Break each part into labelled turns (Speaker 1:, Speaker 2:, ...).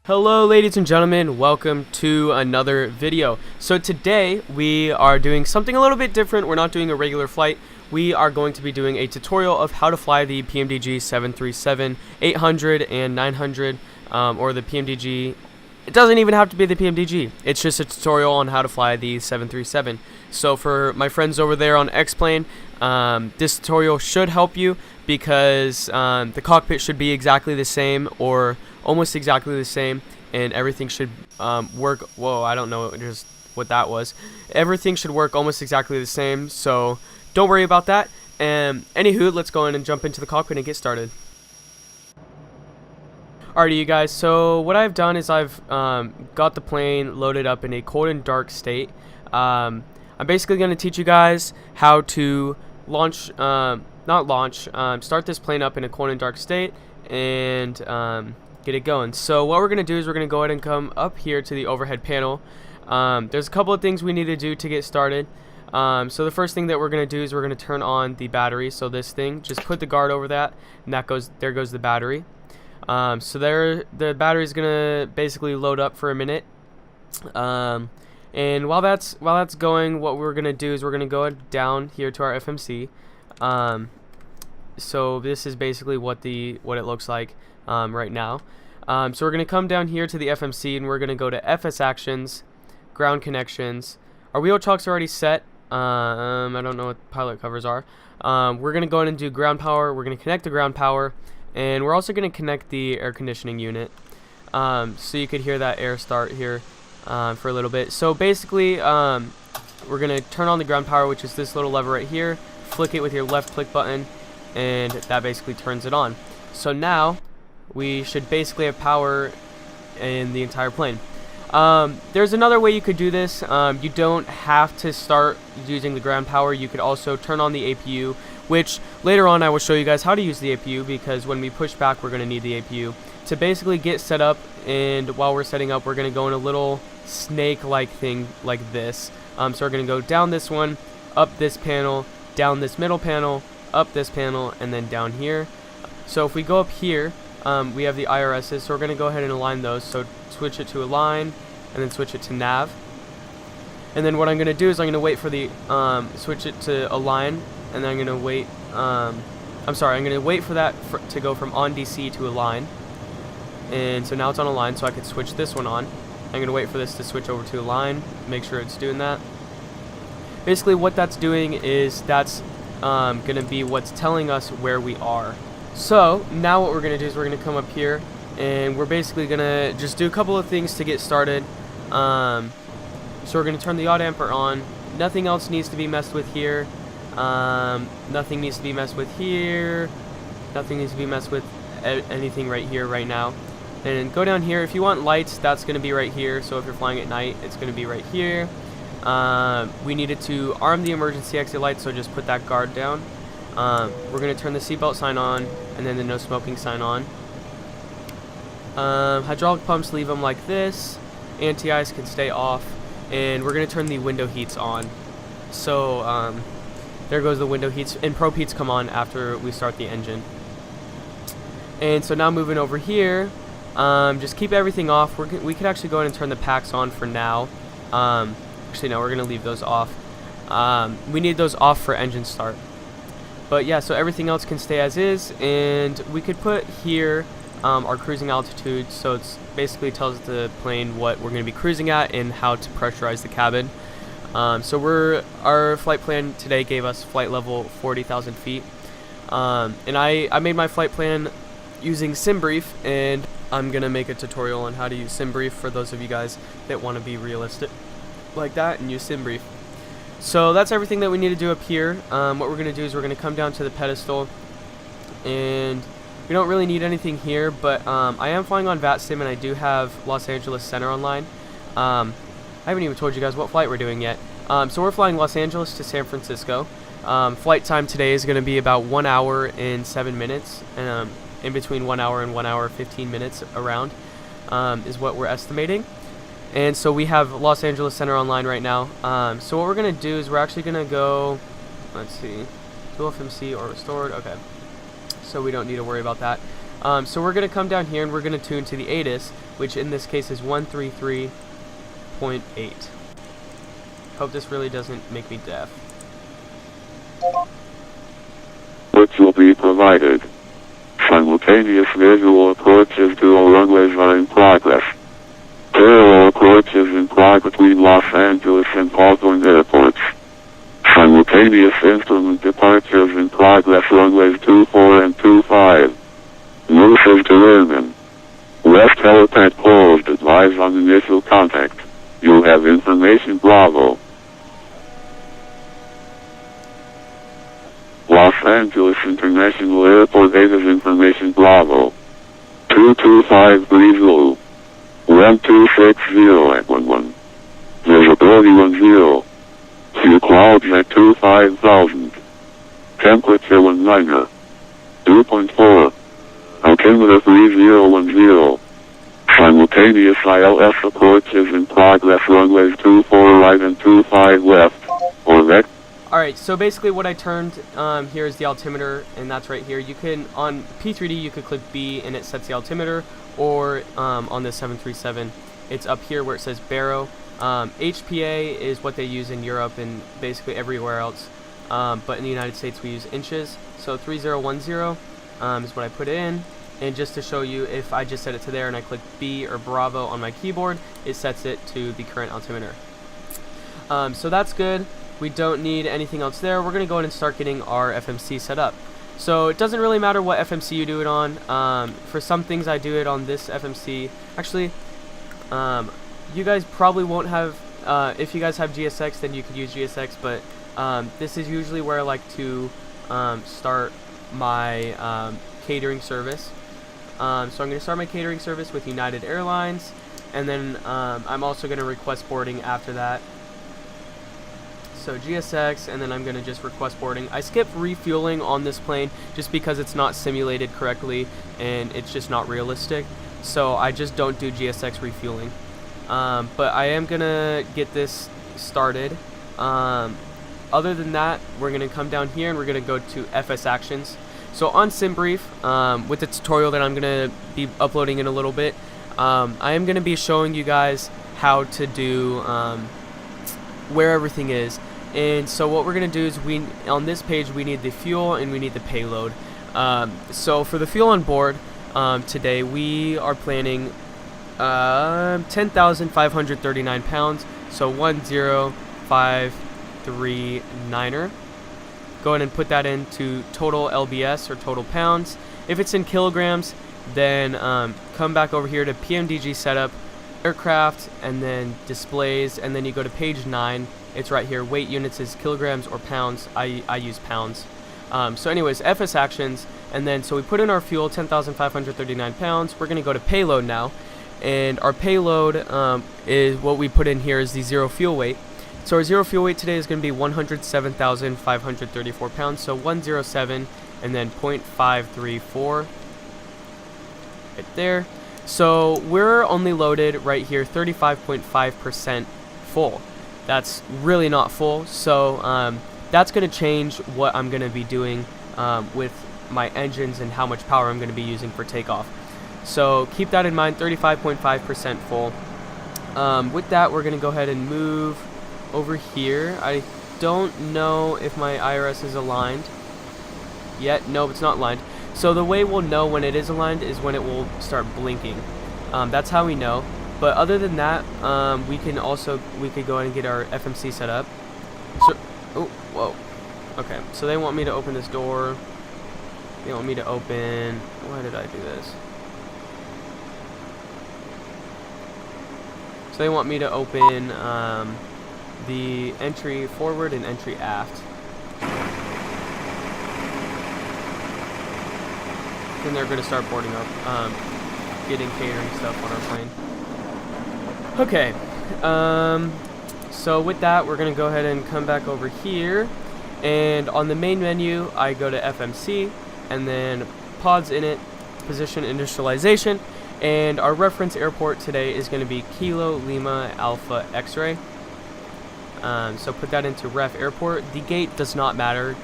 Speaker 1: Hello ladies and gentlemen, welcome to another video. So today we are doing something a little bit different. We're not doing a regular flight. We are going to be doing a tutorial of how to fly the PMDG 737, 800, and 900, or the PMDG. It doesn't even have to be the PMDG. It's just a tutorial on how to fly the 737. So for my friends over there on X-Plane, this tutorial should help you because the cockpit should be exactly the same or almost exactly the same, and everything should work. Whoa, I don't know just what that was. Everything should work almost exactly the same, so don't worry about that. And anywho, let's go in and jump into the cockpit and get started. Alrighty, you guys, so what I've done is I've got the plane loaded up in a cold and dark state. I'm basically going to teach you guys how to launch, start this plane up in a cold and dark state and get it going. So what we're going to do is we're going to go ahead and come up here to the overhead panel. There's a couple of things we need to do to get started. So the first thing that we're going to do is we're going to turn on the battery. So this thing, just put the guard over that, and there goes the battery. So the battery is going to basically load up for a minute. And while that's going, what we're going to do is we're going to go down here to our FMC. So this is basically what it looks like right now. So we're going to come down here to the FMC and we're going to go to FS Actions, Ground Connections. Our wheel chocks are already set. I don't know what pilot covers are. We're going to go in and do ground power. We're going to connect the ground power, and we're also going to connect the air conditioning unit. So you could hear that air start here for a little bit. So basically, we're going to turn on the ground power, which is this little lever right here. Flick it with your left click button, and that basically turns it on. So now we should basically have power in the entire plane. There's another way you could do this. You don't have to start using the ground power. You could also turn on the APU, which later on I will show you guys how to use the APU, because when we push back we're going to need the APU to basically get set up. And while we're setting up, we're going to go in a little snake-like thing like this. So we're going to go down this one, up this panel, down this middle panel, up this panel, and then down here. So if we go up here, we have the IRSs, so we're going to go ahead and align those. So switch it to align, and then switch it to nav. And then what I'm going to do is I'm going to wait for the switch it to align, and then I'm going to wait. I'm going to wait for that to go from on DC to align. And so now it's on align, so I can switch this one on. I'm going to wait for this to switch over to align, make sure it's doing that. Basically what that's doing is that's going to be what's telling us where we are. So now what we're going to do is we're going to come up here, and we're basically going to just do a couple of things to get started. So we're going to turn the yaw damper on. Nothing else needs to be messed with here. Nothing needs to be messed with here. Nothing needs to be messed with anything right here right now. And go down here. If you want lights, that's going to be right here. So if you're flying at night, it's going to be right here. We needed to arm the emergency exit light, so just put that guard down. We're going to turn the seatbelt sign on, and then the no smoking sign on. Hydraulic pumps, leave them like this. Anti-ice can stay off. And we're going to turn the window heats on. So there goes the window heats, and probe heats come on after we start the engine. And so now moving over here, just keep everything off. We could actually go ahead and turn the packs on for now. Actually, no, we're going to leave those off. We need those off for engine start. But yeah, so everything else can stay as is, and we could put here our cruising altitude, so it's basically tells the plane what we're going to be cruising at and how to pressurize the cabin. So our flight plan today gave us flight level 40,000 feet. And I made my flight plan using SimBrief, and I'm going to make a tutorial on how to use SimBrief for those of you guys that want to be realistic like that and use SimBrief. So that's everything that we need to do up here. What we're going to do is we're going to come down to the pedestal, and we don't really need anything here, but I am flying on VATSIM, and I do have Los Angeles Center online. I haven't even told you guys what flight we're doing yet. So we're flying Los Angeles to San Francisco. Flight time today is going to be about 1 hour and 7 minutes, and in between 1 hour and 1 hour 15 minutes around is what we're estimating. And so we have Los Angeles Center online right now. So what we're going to do is we're actually going to go, let's see, dual FMC or restored. Okay, so we don't need to worry about that. So we're going to come down here and we're going to tune to the ADD-ONS, which in this case is 133.8. Hope this really doesn't make me deaf.
Speaker 2: Which will be provided. Simultaneous visual approaches to all runways are in progress. Parallel approaches in progress between Los Angeles and Hawthorne airports. Simultaneous instrument departures in progress runways 24 and 25. Notices to airmen. West helipad closed. Advise on initial contact. You'll have information Bravo. Los Angeles International Airport Vegas information Bravo. 22530. Web 260 at 11. Visibility 10. Few clouds at 25,000. Temperature 19. 2.4. Altimeter 3010. Simultaneous ILS approaches in progress runways 24 right and 25 left. Or vec.
Speaker 1: Alright, so basically what I turned here is the altimeter, and that's right here. You can, on P3D, you could click B and it sets the altimeter, or on the 737, it's up here where it says Barrow. HPA is what they use in Europe and basically everywhere else, but in the United States we use inches. So 3010 is what I put in, and just to show you, if I just set it to there and I click B or Bravo on my keyboard, it sets it to the current altimeter. So that's good. We don't need anything else there. We're going to go ahead and start getting our FMC set up. So it doesn't really matter what FMC you do it on. For some things I do it on this FMC. Actually, you guys probably won't have, if you guys have GSX, then you could use GSX, but this is usually where I like to start my catering service. So I'm going to start my catering service with United Airlines, and then I'm also going to request boarding after that. So GSX, and then I'm going to just request boarding. I skip refueling on this plane just because it's not simulated correctly and it's just not realistic. So I just don't do GSX refueling. But I am going to get this started. Other than that, we're going to come down here and we're going to go to FS Actions. So on SimBrief, with the tutorial that I'm going to be uploading in a little bit, I am going to be showing you guys how to do where everything is. And so what we're going to do is, on this page we need the fuel and we need the payload. So for the fuel on board, today we are planning 10,539 pounds, so 10539er. Go ahead and put that into total LBS, or total pounds. If it's in kilograms, then come back over here to PMDG setup, aircraft, and then displays, and then you go to page 9. It's right here. Weight units is kilograms or pounds. I use pounds. So anyways, FS Actions, and then so we put in our fuel, 10,539 pounds. We're going to go to payload now, and our payload is what we put in here is the zero fuel weight. So our zero fuel weight today is going to be 107,534 pounds, so 107 and then 0.534 right there. So we're only loaded right here 35.5% full. That's really not full, so that's going to change what I'm going to be doing with my engines and how much power I'm going to be using for takeoff. So keep that in mind, 35.5% full. With that, we're going to go ahead and move over here. I don't know if my IRS is aligned yet. No, it's not aligned. So the way we'll know when it is aligned is when it will start blinking. That's how we know. But other than that, we could go ahead and get our FMC set up. So, oh, whoa. Okay, so they want me to open this door. They want me to open. Why did I do this? So they want me to open the entry forward and entry aft. Then they're going to start boarding up, getting catering stuff on our plane. Okay, so with that, we're going to go ahead and come back over here, and on the main menu, I go to FMC, and then pods in it, position initialization, and our reference airport today is going to be Kilo Lima Alpha X-Ray. So put that into ref airport. The gate does not matter.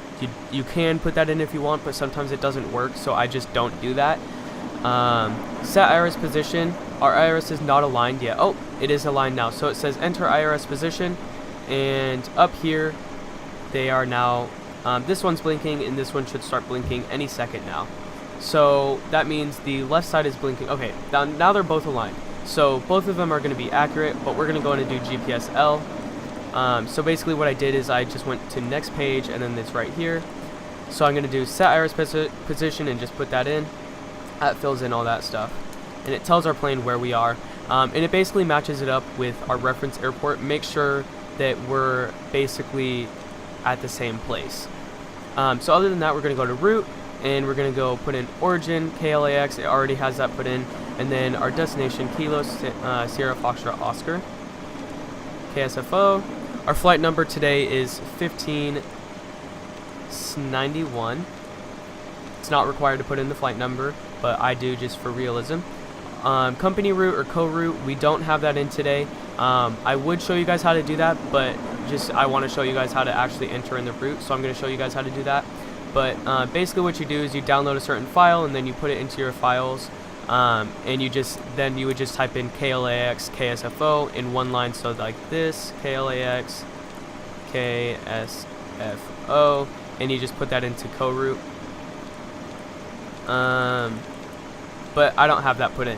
Speaker 1: You can put that in if you want, but sometimes it doesn't work, so I just don't do that. Set IRS position. Our IRS is not aligned yet. Oh, it is aligned now. So it says enter IRS position, and up here they are now. This one's blinking, and this one should start blinking any second now. So that means the left side is blinking. Okay, now they're both aligned. So both of them are going to be accurate, but we're going to go in and do GPS L. So basically what I did is I just went to next page, and then it's right here. So I'm going to do set IRS position and just put that in. That fills in all that stuff. And it tells our plane where we are. And it basically matches it up with our reference airport. Make sure that we're basically at the same place. So other than that, we're going to go to route, and we're going to go put in origin, KLAX. It already has that put in. And then our destination, Kilo Sierra Foxtrot Oscar. KSFO. Our flight number today is 1591. It's not required to put in the flight number, but I do just for realism. Company route or co-route, we don't have that in today. I would show you guys how to do that, but I want to show you guys how to actually enter in the route, so I'm going to show you guys how to do that. But basically what you do is you download a certain file, and then you put it into your files, and you would just type in KLAX KSFO in one line, so like this, KLAX KSFO, and you just put that into co-route. But I don't have that put in.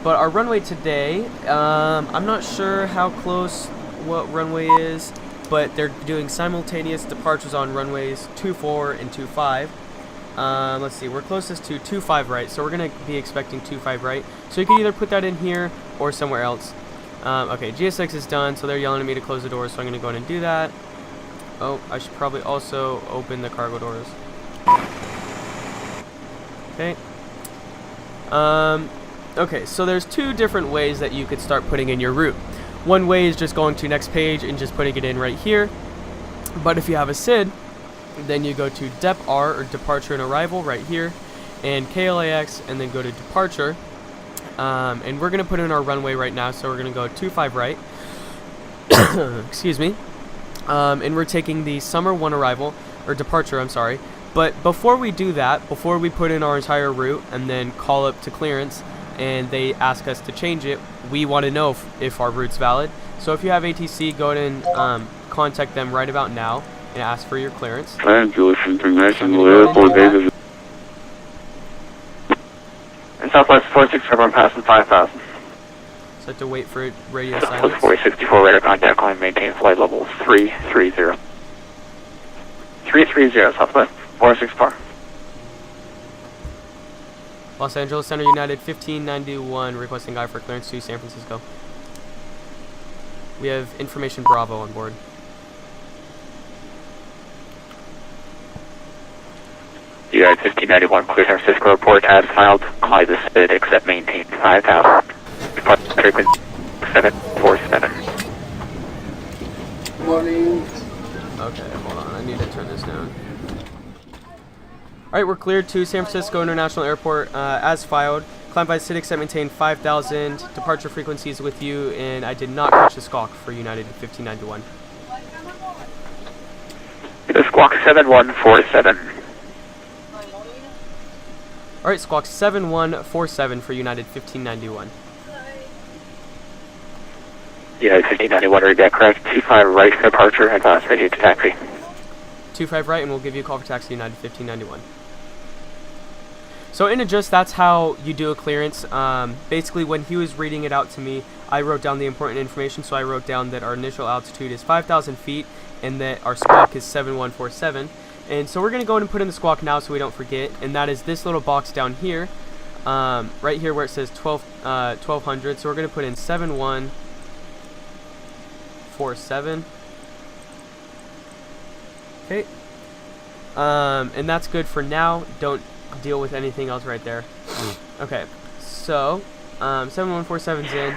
Speaker 1: But our runway today, I'm not sure how close what runway is, but they're doing simultaneous departures on runways 24 and 25. Let's see, we're closest to 25 right, so we're going to be expecting 25 right. So you can either put that in here or somewhere else. Okay, GSX is done, so they're yelling at me to close the doors, so I'm going to go ahead and do that. Oh, I should probably also open the cargo doors. Okay. Okay, so there's two different ways that you could start putting in your route. One way is just going to next page and just putting it in right here. But if you have a SID, then you go to DEP-R, or departure and arrival, right here, and KLAX, and then go to departure. And we're going to put in our runway right now, so we're going to go 25 right. Excuse me. And we're taking the summer 1 arrival, or departure, I'm sorry. But before we do that, before we put in our entire route and then call up to clearance and they ask us to change it, we want to know if our route's valid. So if you have ATC, go ahead and contact them right about now and ask for your clearance.
Speaker 2: Los Angeles International Airport, Davis.
Speaker 3: And Southwest 46, everyone passing 5,000.
Speaker 1: So I have to wait for radio silence.
Speaker 3: 4064 radar contact, climb, maintain flight level 330. 330, Southwest 464.
Speaker 1: Los Angeles Center United 1591, requesting guide for clearance to San Francisco. We have information Bravo on board.
Speaker 3: United 1591, clear San Francisco report as filed. Clyde the SPID, except maintain 5,000. Departure frequency 747.
Speaker 2: Morning.
Speaker 1: Okay, hold on. I need to turn this down. Alright, we're cleared to San Francisco International Airport as filed. Climb by SID, except maintain 5,000. Departure frequencies with you, and I did not catch the squawk for United 1591.
Speaker 3: Squawk 7147.
Speaker 1: Alright, squawk 7147 for United 1591.
Speaker 3: United 1591, read that correct. 25 right departure, advance ready to taxi.
Speaker 1: 25 right, and we'll give you a call for taxi United 1591. So in Adjust, that's how you do a clearance. Basically, when he was reading it out to me, I wrote down the important information. So I wrote down that our initial altitude is 5,000 feet and that our squawk is 7147. And so we're going to go ahead and put in the squawk now so we don't forget. And that is this little box down here, right here where it says 1200. So we're going to put in 7147. Okay. And that's good for now. Don't deal with anything else right there. Okay. So, 7147's in,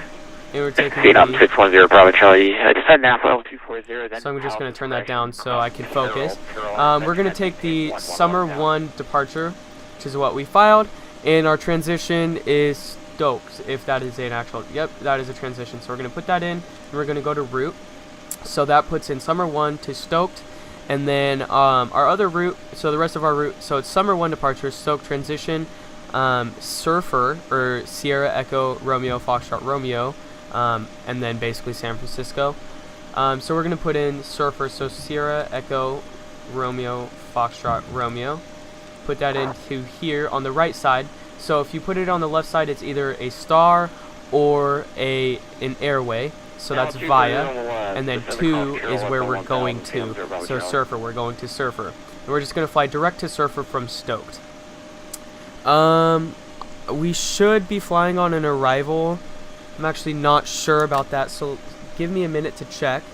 Speaker 1: and we're taking
Speaker 3: Phenom 610 Bravo Charlie. Descend now for L240.
Speaker 1: So I'm just going to turn that down so I can focus. We're going to take the Summer 1 departure, which is what we filed, and our transition is Stokes, if that is an actual, yep, that is a transition. So we're going to put that in, and we're going to go to route. So that puts in Summer 1 to Stoked, And then our other route, so the rest of our route, so it's Summer 1 departure, Stoke transition, Surfer, or Sierra Echo Romeo Foxtrot Romeo, and then basically San Francisco. So we're going to put in Surfer, so Sierra Echo Romeo Foxtrot Romeo. Put that into here on the right side. So if you put it on the left side, it's either a star or an airway. So that's via, and then 2 is where we're going to. So Surfer, we're going to Surfer. And we're just going to fly direct to Surfer from Stoked. We should be flying on an arrival. I'm actually not sure about that, so give me a minute to check.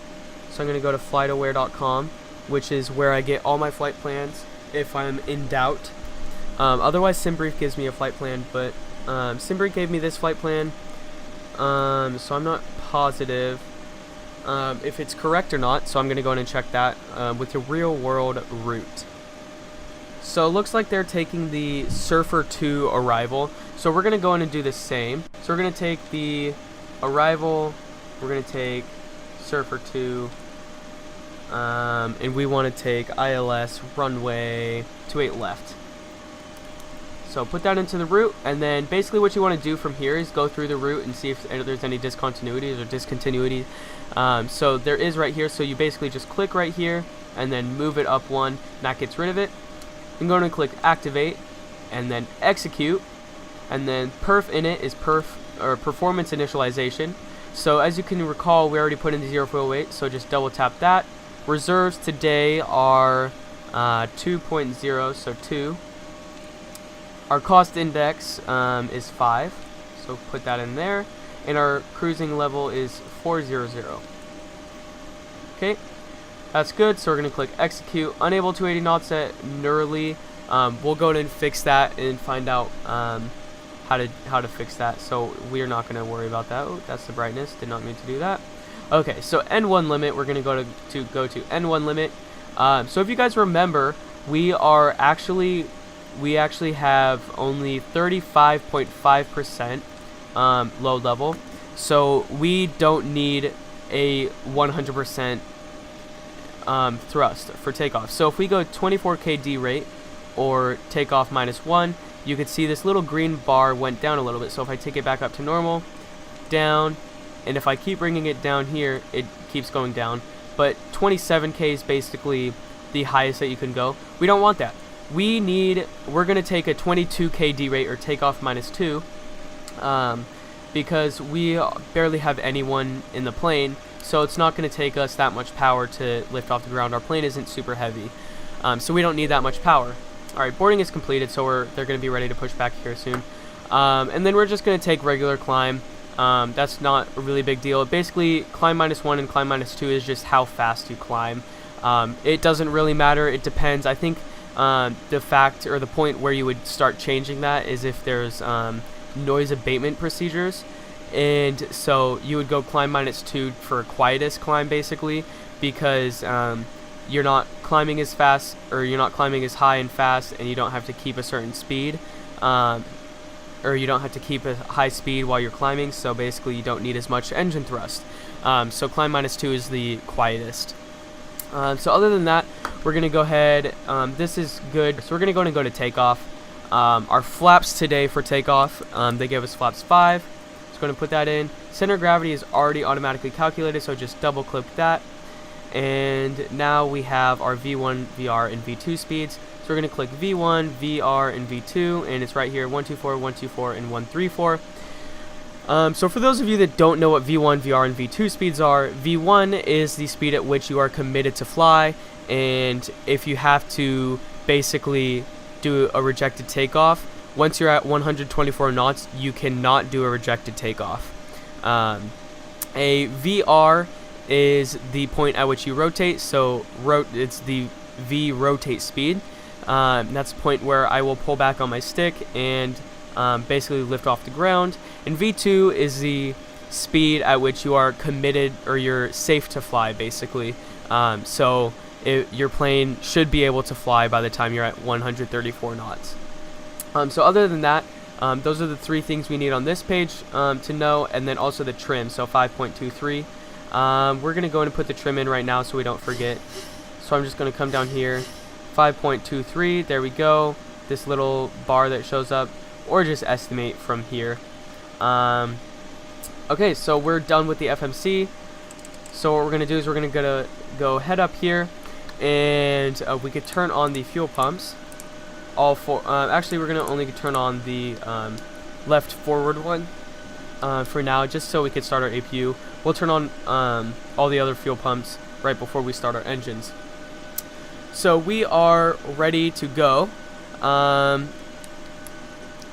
Speaker 1: So I'm going to go to flightaware.com, which is where I get all my flight plans if I'm in doubt. Otherwise, SimBrief gives me a flight plan, but SimBrief gave me this flight plan. So I'm not positive if it's correct or not, so I'm going to go in and check that with the real world route. So it looks like they're taking the Surfer 2 arrival, so we're going to go in and do the same. So we're going to take the arrival, we're going to take Surfer 2, and we want to take ILS runway 28 left. So put that into the route, and then basically what you want to do from here is go through the route and see if there's any discontinuities or discontinuities. So there is right here, so you basically just click right here and then move it up 1, and that gets rid of it. You can go and click activate and then execute, and then perf init is performance initialization. So as you can recall, we already put in the 0 fuel weight, so just double tap that. Reserves today are 2.0, so 2. Our cost index is 5, so put that in there, and our cruising level is 400. Okay, that's good. So we're going to click execute. Unable 280 knots at Nurley. We'll go in and fix that and find out how to fix that. So we're not going to worry about that. Oh, that's the brightness. Did not mean to do that. Okay, so N1 limit. We're going to go to N1 limit. So if you guys remember, we actually have only 35.5% load level, so we don't need a 100% thrust for takeoff. So if we go 24k D rate or takeoff -1, you can see this little green bar went down a little bit. So if I take it back up to normal, down, and if I keep bringing it down here, it keeps going down. But 27k is basically the highest that you can go. We don't want that. We're going to take a 22k D rate or takeoff -2 because we barely have anyone in the plane, so it's not going to take us that much power to lift off the ground. Our plane isn't super heavy, so we don't need that much power. Alright, boarding is completed, so they're going to be ready to push back here soon. And then we're just going to take regular climb. That's not a really big deal. Basically, climb -1 and climb -2 is just how fast you climb. It doesn't really matter. It depends. I think the fact or the point where you would start changing that is if there's noise abatement procedures, and so you would go climb -2 for quietest climb basically, because you're not climbing as fast, or you're not climbing as high and fast, and you don't have to keep a certain speed, or you don't have to keep a high speed while you're climbing, so basically you don't need as much engine thrust. So climb -2 is the quietest. So other than that, we're going to go ahead, this is good, so we're going to go and go to takeoff. Our flaps today for takeoff, they gave us flaps 5, just going to put that in. Center of gravity is already automatically calculated, so just double click that. And now we have our V1, VR, and V2 speeds. So we're going to click V1, VR, and V2, and it's right here, 124, 124, and 134. So for those of you that don't know what V1, VR, and V2 speeds are, V1 is the speed at which you are committed to fly, and if you have to basically do a rejected takeoff, once you're at 124 knots, you cannot do a rejected takeoff. A VR is the point at which you rotate, so it's the V rotate speed. That's the point where I will pull back on my stick and basically lift off the ground. And V2 is the speed at which you are committed, or you're safe to fly basically. So your plane should be able to fly by the time you're at 134 knots. So other than that, those are the three things we need on this page to know, and then also the trim, so 5.23. We're going to go in and put the trim in right now so we don't forget. So I'm just going to come down here, 5.23, there we go, this little bar that shows up, or just estimate from here. Okay, so we're done with the FMC. So what we're going to do is we're going to go head up here, and we could turn on the fuel pumps. All four. Actually, we're going to only turn on the left forward one for now, just so we could start our APU. We'll turn on all the other fuel pumps right before we start our engines. So we are ready to go.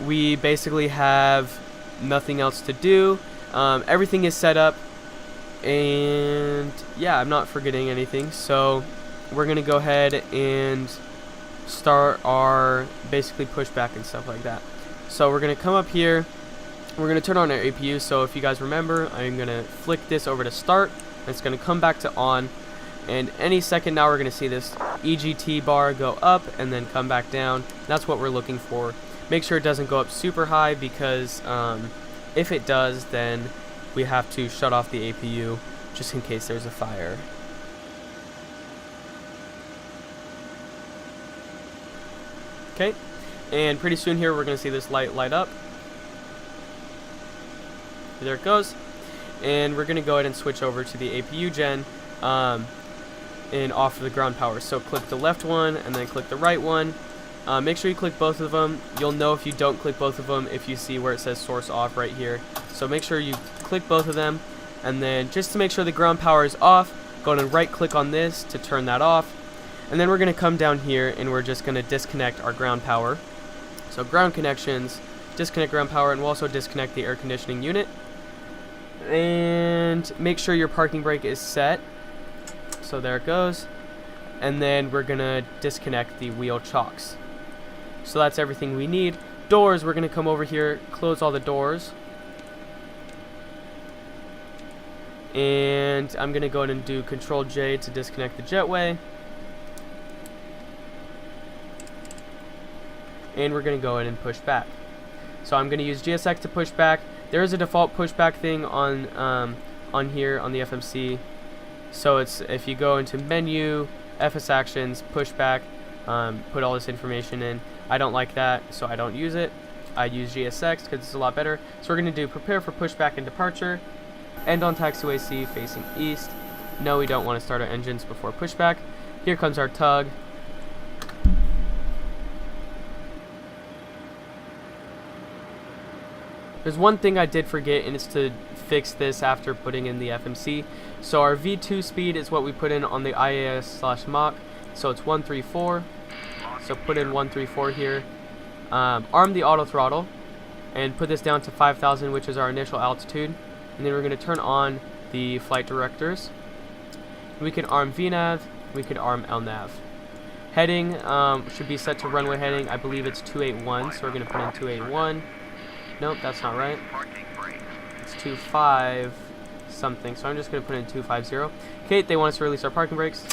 Speaker 1: We basically have nothing else to do. Everything is set up, and yeah, I'm not forgetting anything. So we're gonna go ahead and start our basically pushback and stuff like that. So we're gonna come up here, we're gonna turn on our APU. So if you guys remember, I'm gonna flick this over to start, and it's gonna come back to on, and any second now we're gonna see this EGT bar go up and then come back down. That's what we're looking for. Make sure it doesn't go up super high, because if it does, then we have to shut off the APU just in case there's a fire. Okay, and pretty soon here we're going to see this light up. There it goes. And we're going to go ahead and switch over to the APU gen and off the ground power. So click the left one and then click the right one. Make sure you click both of them. You'll know if you don't click both of them if you see where it says source off right here. So make sure you click both of them, and then just to make sure the ground power is off, go ahead and right click on this to turn that off. And then we're going to come down here and we're just going to disconnect our ground power. So ground connections, disconnect ground power, and we'll also disconnect the air conditioning unit. And make sure your parking brake is set. So there it goes. And then we're going to disconnect the wheel chocks. So that's everything we need. Doors, we're going to come over here, close all the doors. And I'm going to go ahead and do Control J to disconnect the jetway. And we're going to go ahead and push back. So I'm going to use GSX to push back. There is a default pushback thing on here on the FMC. So it's, if you go into menu, FS actions, pushback, put all this information in. I don't like that, so I don't use it. I use GSX because it's a lot better. So we're going to do prepare for pushback and departure. End on taxiway C facing east. No, we don't want to start our engines before pushback. Here comes our tug. There's one thing I did forget, and it's to fix this after putting in the FMC. So our V2 speed is what we put in on the IAS/Mach. So it's 134. So put in 134 here. Arm the auto throttle and put this down to 5,000, which is our initial altitude. And then we're going to turn on the flight directors. We can arm VNAV, we could arm LNAV. Heading should be set to runway heading. I believe it's 281, so we're going to put in 281. Nope, that's not right. It's 25 something, so I'm just going to put in 250. Okay, they want us to release our parking brakes.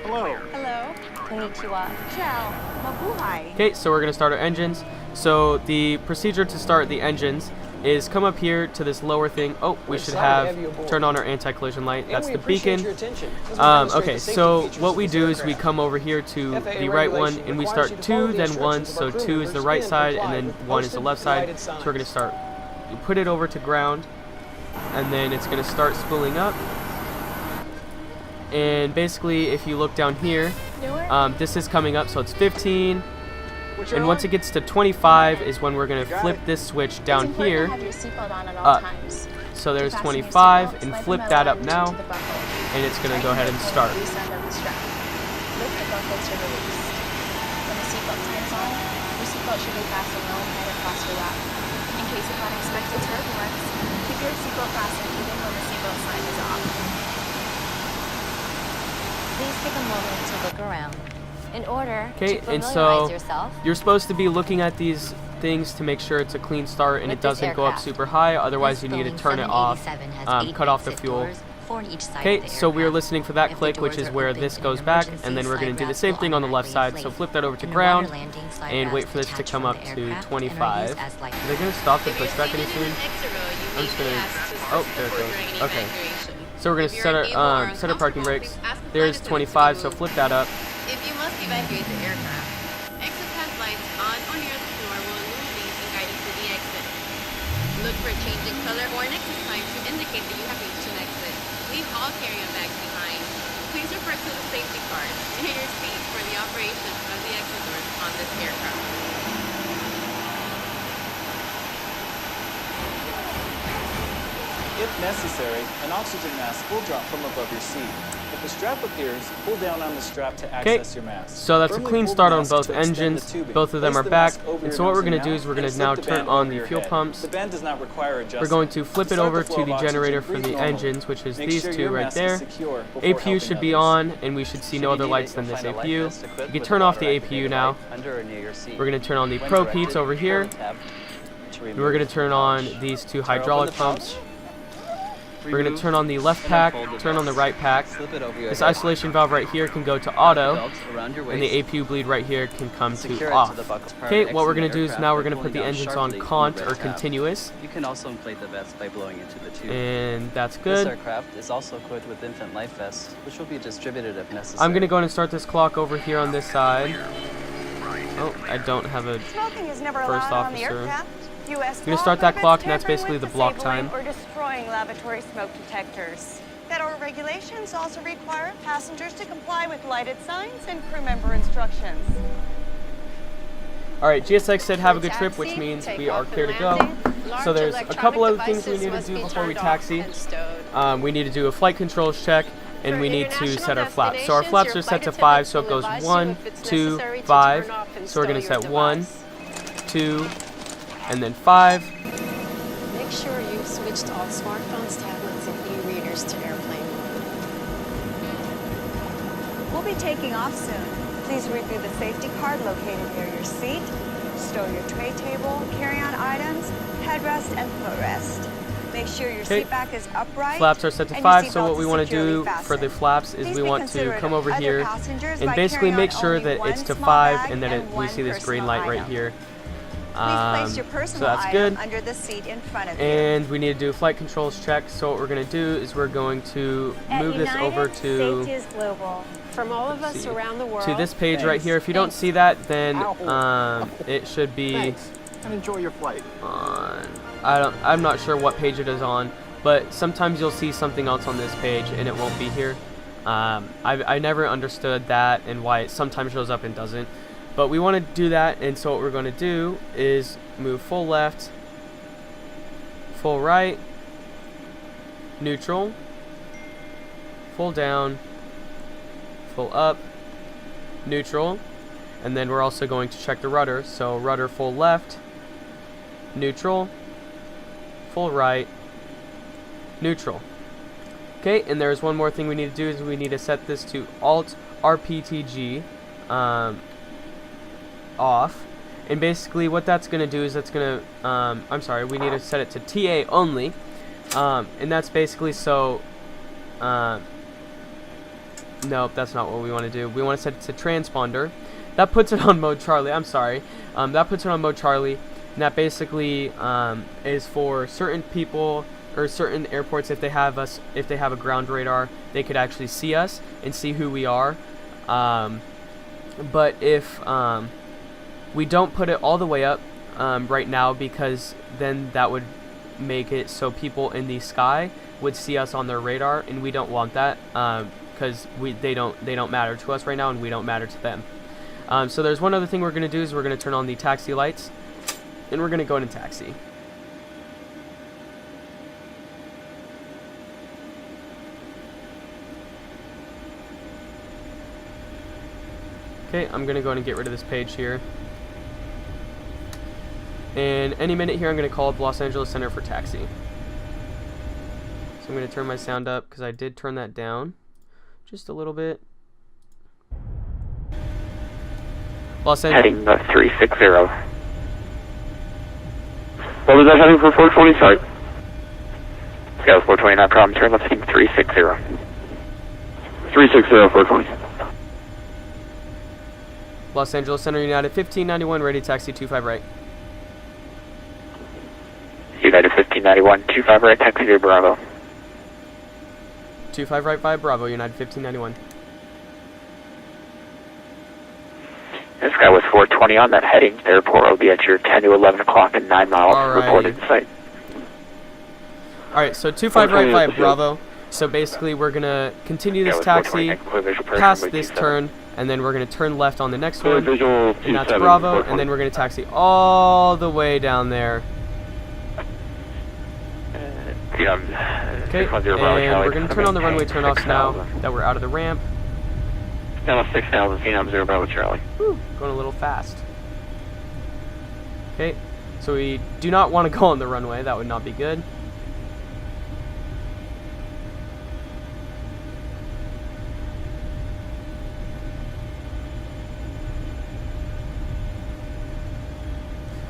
Speaker 4: Hello. Hello. Konnichiwa. Ciao. Mabuhay.
Speaker 1: Okay, so we're going to start our engines. So the procedure to start the engines is come up here to this lower thing. Oh, we should have turned on our anti-collision light. That's the beacon. Okay, so what we do is we come over here to the right one, and we start 2, then 1. So 2 is the right side, and then 1 is the left side. So we're going to start. You put it over to ground, and then it's going to start spooling up. And basically, if you look down here, this is coming up, so it's 15. And once it gets to 25 is when we're going to flip this switch down here up. So there's 25, and flip that up now, and it's going to go ahead and start.
Speaker 4: Please take a moment to look around. In order
Speaker 1: Okay,
Speaker 4: to
Speaker 1: and
Speaker 4: familiarize
Speaker 1: so
Speaker 4: yourself,
Speaker 1: you're supposed to be looking at these things to make sure it's a clean start and it doesn't go up super high. Otherwise, you need to turn it off, cut off the fuel. Okay, so we're listening for that click, which is where this goes back, and then we're going to do the same thing on the left side. So flip that over to ground and wait for this to come up to 25. Are they going to stop the pushback any soon? I'm just going to... Oh, there it goes. Okay. So we're going to set our parking brakes. There's 25, so flip that up.
Speaker 5: If you must evacuate the aircraft, exit path lights on or near the floor will illuminate and guide you to the exit. Look for a changing color or an exit sign to indicate that you have reached an exit. Leave all carry-on bags behind. Please refer to the safety card near your seat for the operation of the exit doors on this aircraft.
Speaker 6: If necessary, an oxygen mask will drop from above your seat. If a strap appears, pull down on the strap to access your mask.
Speaker 1: So that's a
Speaker 6: Firmly
Speaker 1: clean
Speaker 6: pull
Speaker 1: start
Speaker 6: the
Speaker 1: on
Speaker 6: mask
Speaker 1: both
Speaker 6: to extend the
Speaker 1: engines.
Speaker 6: tubing.
Speaker 1: Both of them
Speaker 6: Place
Speaker 1: are
Speaker 6: the
Speaker 1: back.
Speaker 6: mask over
Speaker 1: And
Speaker 6: your
Speaker 1: so what we're
Speaker 6: nose
Speaker 1: going to do is we're going
Speaker 6: and
Speaker 1: to now
Speaker 6: slip the
Speaker 1: turn
Speaker 6: band
Speaker 1: on
Speaker 6: over
Speaker 1: the
Speaker 6: your
Speaker 1: fuel
Speaker 6: head.
Speaker 1: pumps.
Speaker 6: The band does not require adjustment.
Speaker 1: We're going to flip it
Speaker 6: Start
Speaker 1: over
Speaker 6: the flow
Speaker 1: to
Speaker 6: of
Speaker 1: the
Speaker 6: oxygen,
Speaker 1: generator for
Speaker 6: breathe
Speaker 1: the
Speaker 6: normally.
Speaker 1: engines, which is
Speaker 6: Make
Speaker 1: these
Speaker 6: sure
Speaker 1: two
Speaker 6: your
Speaker 1: right
Speaker 6: mask is
Speaker 1: there.
Speaker 6: secure before
Speaker 1: APU
Speaker 6: helping
Speaker 1: should be
Speaker 6: others.
Speaker 1: on, and we should see
Speaker 7: Should
Speaker 1: no
Speaker 7: you
Speaker 1: other
Speaker 7: need
Speaker 1: lights
Speaker 7: it,
Speaker 1: than
Speaker 7: you'll
Speaker 1: this
Speaker 7: find a light
Speaker 1: APU.
Speaker 7: vest equipped
Speaker 1: You can
Speaker 7: with
Speaker 1: turn
Speaker 7: a
Speaker 1: off the
Speaker 7: water-activated
Speaker 1: APU now.
Speaker 7: light under or near your seat.
Speaker 1: We're going to turn on the
Speaker 7: When
Speaker 1: Pro
Speaker 7: directed,
Speaker 1: Peats over
Speaker 7: pull
Speaker 1: here.
Speaker 7: the tab to
Speaker 1: And we're going to turn on these two
Speaker 7: Tear open
Speaker 1: hydraulic
Speaker 7: the pouch,
Speaker 1: pumps. We're going to
Speaker 7: remove,
Speaker 1: turn on the left
Speaker 7: and then
Speaker 1: pack,
Speaker 7: fold the
Speaker 1: turn on the
Speaker 7: vest.
Speaker 1: right pack.
Speaker 7: Slip it over your
Speaker 1: This
Speaker 7: head.
Speaker 1: isolation valve right here can go to
Speaker 7: Wrap the
Speaker 1: auto,
Speaker 7: belt around your
Speaker 1: and the
Speaker 7: waist.
Speaker 1: APU bleed right here can come
Speaker 7: Secure
Speaker 1: to
Speaker 7: it
Speaker 1: off.
Speaker 7: to the buckles prior
Speaker 1: Okay,
Speaker 7: to
Speaker 1: what we're
Speaker 7: exiting
Speaker 1: going to do
Speaker 7: the
Speaker 1: is
Speaker 7: aircraft
Speaker 1: now
Speaker 7: by
Speaker 1: we're going to put
Speaker 7: pulling
Speaker 1: the
Speaker 7: down
Speaker 1: engines on
Speaker 7: sharply
Speaker 1: cont
Speaker 7: the
Speaker 1: or
Speaker 7: red tab.
Speaker 1: continuous,
Speaker 7: You can also inflate the vest by blowing into the tube.
Speaker 1: and that's
Speaker 7: This
Speaker 1: good.
Speaker 7: aircraft is also equipped with infant life vests, which will be distributed if necessary.
Speaker 1: I'm going to go and start this clock over here on this side. Oh, I don't have a
Speaker 8: Smoking is never
Speaker 1: first
Speaker 8: allowed on the
Speaker 1: officer.
Speaker 8: aircraft. US
Speaker 1: I'm gonna
Speaker 8: law
Speaker 1: start that
Speaker 8: prohibits
Speaker 1: clock, and that's
Speaker 8: tampering
Speaker 1: basically
Speaker 8: with,
Speaker 1: the block
Speaker 8: disabling,
Speaker 1: time.
Speaker 8: or destroying laboratory smoke detectors. Federal regulations also require passengers to comply with lighted signs and crew member instructions.
Speaker 1: Alright, GSX said have a good trip, which means we are clear to go. So there's a couple other things we need to do before we taxi. We need to do a flight controls check, and we need to set our flaps. So our flaps are set to 5, so it goes 1, 2, 5. So we're going to set 1, 2, and then 5.
Speaker 9: Make sure you've switched all smartphones, tablets, and e-readers to airplane mode.
Speaker 8: We'll be taking off soon. Please review the safety card located near your seat. Stow your tray table, carry-on items, headrest, and footrest. Make sure your
Speaker 1: Okay.
Speaker 8: seat back is upright.
Speaker 1: Flaps are set to
Speaker 8: and
Speaker 1: 5,
Speaker 8: your
Speaker 1: so what
Speaker 8: seatbelt
Speaker 1: we
Speaker 8: is
Speaker 1: want to
Speaker 8: securely
Speaker 1: do for
Speaker 8: fastened.
Speaker 1: the flaps is
Speaker 8: Please
Speaker 1: we
Speaker 8: be
Speaker 1: want to
Speaker 8: considerate
Speaker 1: come
Speaker 8: of
Speaker 1: over
Speaker 8: other
Speaker 1: here
Speaker 8: passengers
Speaker 1: and
Speaker 8: by
Speaker 1: basically
Speaker 8: carrying
Speaker 1: make
Speaker 8: on
Speaker 1: sure
Speaker 8: only
Speaker 1: that
Speaker 8: one
Speaker 1: it's to
Speaker 8: small
Speaker 1: 5
Speaker 8: bag
Speaker 1: and that we
Speaker 8: one
Speaker 1: see this green
Speaker 8: personal
Speaker 1: light right
Speaker 8: item.
Speaker 1: here.
Speaker 8: Please place your
Speaker 1: So
Speaker 8: personal
Speaker 1: that's
Speaker 8: item
Speaker 1: good.
Speaker 8: under the seat in front of you.
Speaker 1: And we need to do a flight controls check. So what we're going to do is we're going to move this over to
Speaker 8: Safety is global.
Speaker 9: From all of
Speaker 1: Let's
Speaker 9: us
Speaker 1: see.
Speaker 9: around the world,
Speaker 1: to this page right
Speaker 6: Thanks.
Speaker 1: here. If you don't see that, then it should be
Speaker 6: Thanks, and enjoy your flight.
Speaker 1: on. I'm not sure what page it is on, but sometimes you'll see something else on this page and it won't be here. I never understood that and why it sometimes shows up and doesn't. But we want to do that, and so what we're going to do is move full left, full right, neutral, full down, full up, neutral, and then we're also going to check the rudder. So rudder full left, neutral, full right, neutral. Okay, and there's one more thing we need to do is we need to set this to Alt RPTG off, and basically what that's going to do is that's going to I'm sorry, we need to set it to TA only, and that's basically so nope, that's not what we want to do. We want to set it to transponder. That puts it on mode Charlie. I'm sorry. That puts it on mode Charlie, and that basically is for certain people or certain airports. If they have a ground radar, they could actually see us and see who we are. But if we don't put it all the way up right now, because then that would make it so people in the sky would see us on their radar, and we don't want that because they don't matter to us right now, and we don't matter to them. So there's one other thing we're going to do is we're going to turn on the taxi lights, and we're going to go into taxi. Okay, I'm going to go ahead and get rid of this page here. And any minute here I'm going to call up Los Angeles Center for taxi. So I'm going to turn my sound up because I did turn that down just a little bit. Los Angeles.
Speaker 3: Heading 360. What was that heading for 420 site? Scale 420, not problem. Turn left heading 360.
Speaker 2: 360, 420.
Speaker 1: Los Angeles Center United 1591, ready taxi 25 right.
Speaker 3: United 1591, 25 right, taxi to Bravo.
Speaker 1: 25 right 5 Bravo, United 1591.
Speaker 3: This guy was 420 on that heading. The airport will be at your 10 to 11 o'clock and 9 miles
Speaker 1: Alrighty.
Speaker 3: reported in sight.
Speaker 1: Alright, so 25 right 5 Bravo. So basically we're going to continue this taxi past this turn, and then we're going to turn left on the next one, and that's Bravo, and then we're going to taxi all the way down there. Okay, and we're going to turn on the runway turn-offs now that we're out of the ramp.
Speaker 3: Now 6,000 feet, I'm 0 Bravo Charlie.
Speaker 1: Whew, going a little fast. Okay, so we do not want to go on the runway, that would not be good.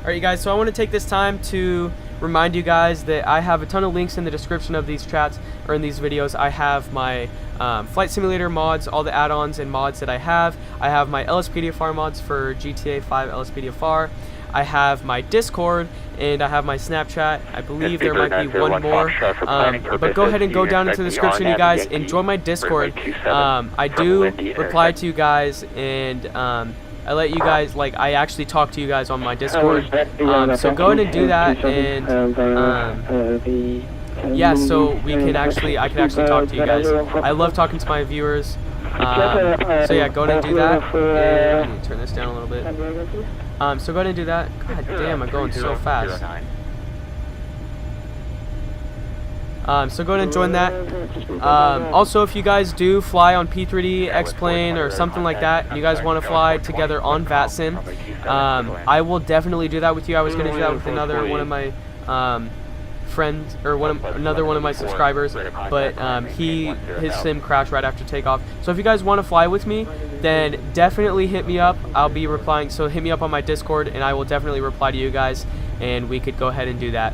Speaker 1: Alright, you guys, so I want to take this time to remind you guys that I have a ton of links in the description of these chats, or in these videos. I have my flight simulator mods, all the add-ons and mods that I have. I have my LSPDFR mods for GTA 5 LSPDFR. I have my Discord, and I have my Snapchat. I believe there might be one more, but go ahead and go down into the description, you guys, and join my Discord. I do reply to you guys, and I let you guys, like, I actually talk to you guys on my Discord, so go ahead and do that, and yeah, so I can actually talk to you guys. I love talking to my viewers, so yeah, go ahead and do that, and let me turn this down a little bit. So go ahead and do that. God damn, I'm going so fast. So go ahead and join that. Also, if you guys do fly on P3D, X-Plane, or something like that, and you guys want to fly together on VATSIM, I will definitely do that with you. I was going to do that with another one of my friends, or another one of my subscribers, but his sim crashed right after takeoff. So if you guys want to fly with me, then definitely hit me up. I'll be replying, so hit me up on my Discord, and I will definitely reply to you guys, and we could go ahead and do that.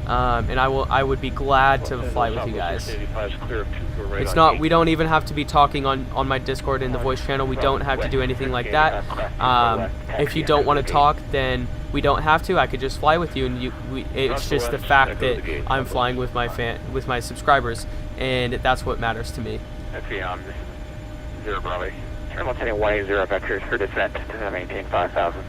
Speaker 1: And I would be glad to fly with you guys. It's not, we don't even have to be talking on my Discord in the voice channel. We don't have to do anything like that. If you don't want to talk, then we don't have to. I could just fly with you, and it's just the fact that I'm flying with my subscribers, and that's what matters to me.
Speaker 3: That's the 0 Bravo. Terminal 180 vectors for descent to maintain 5,000.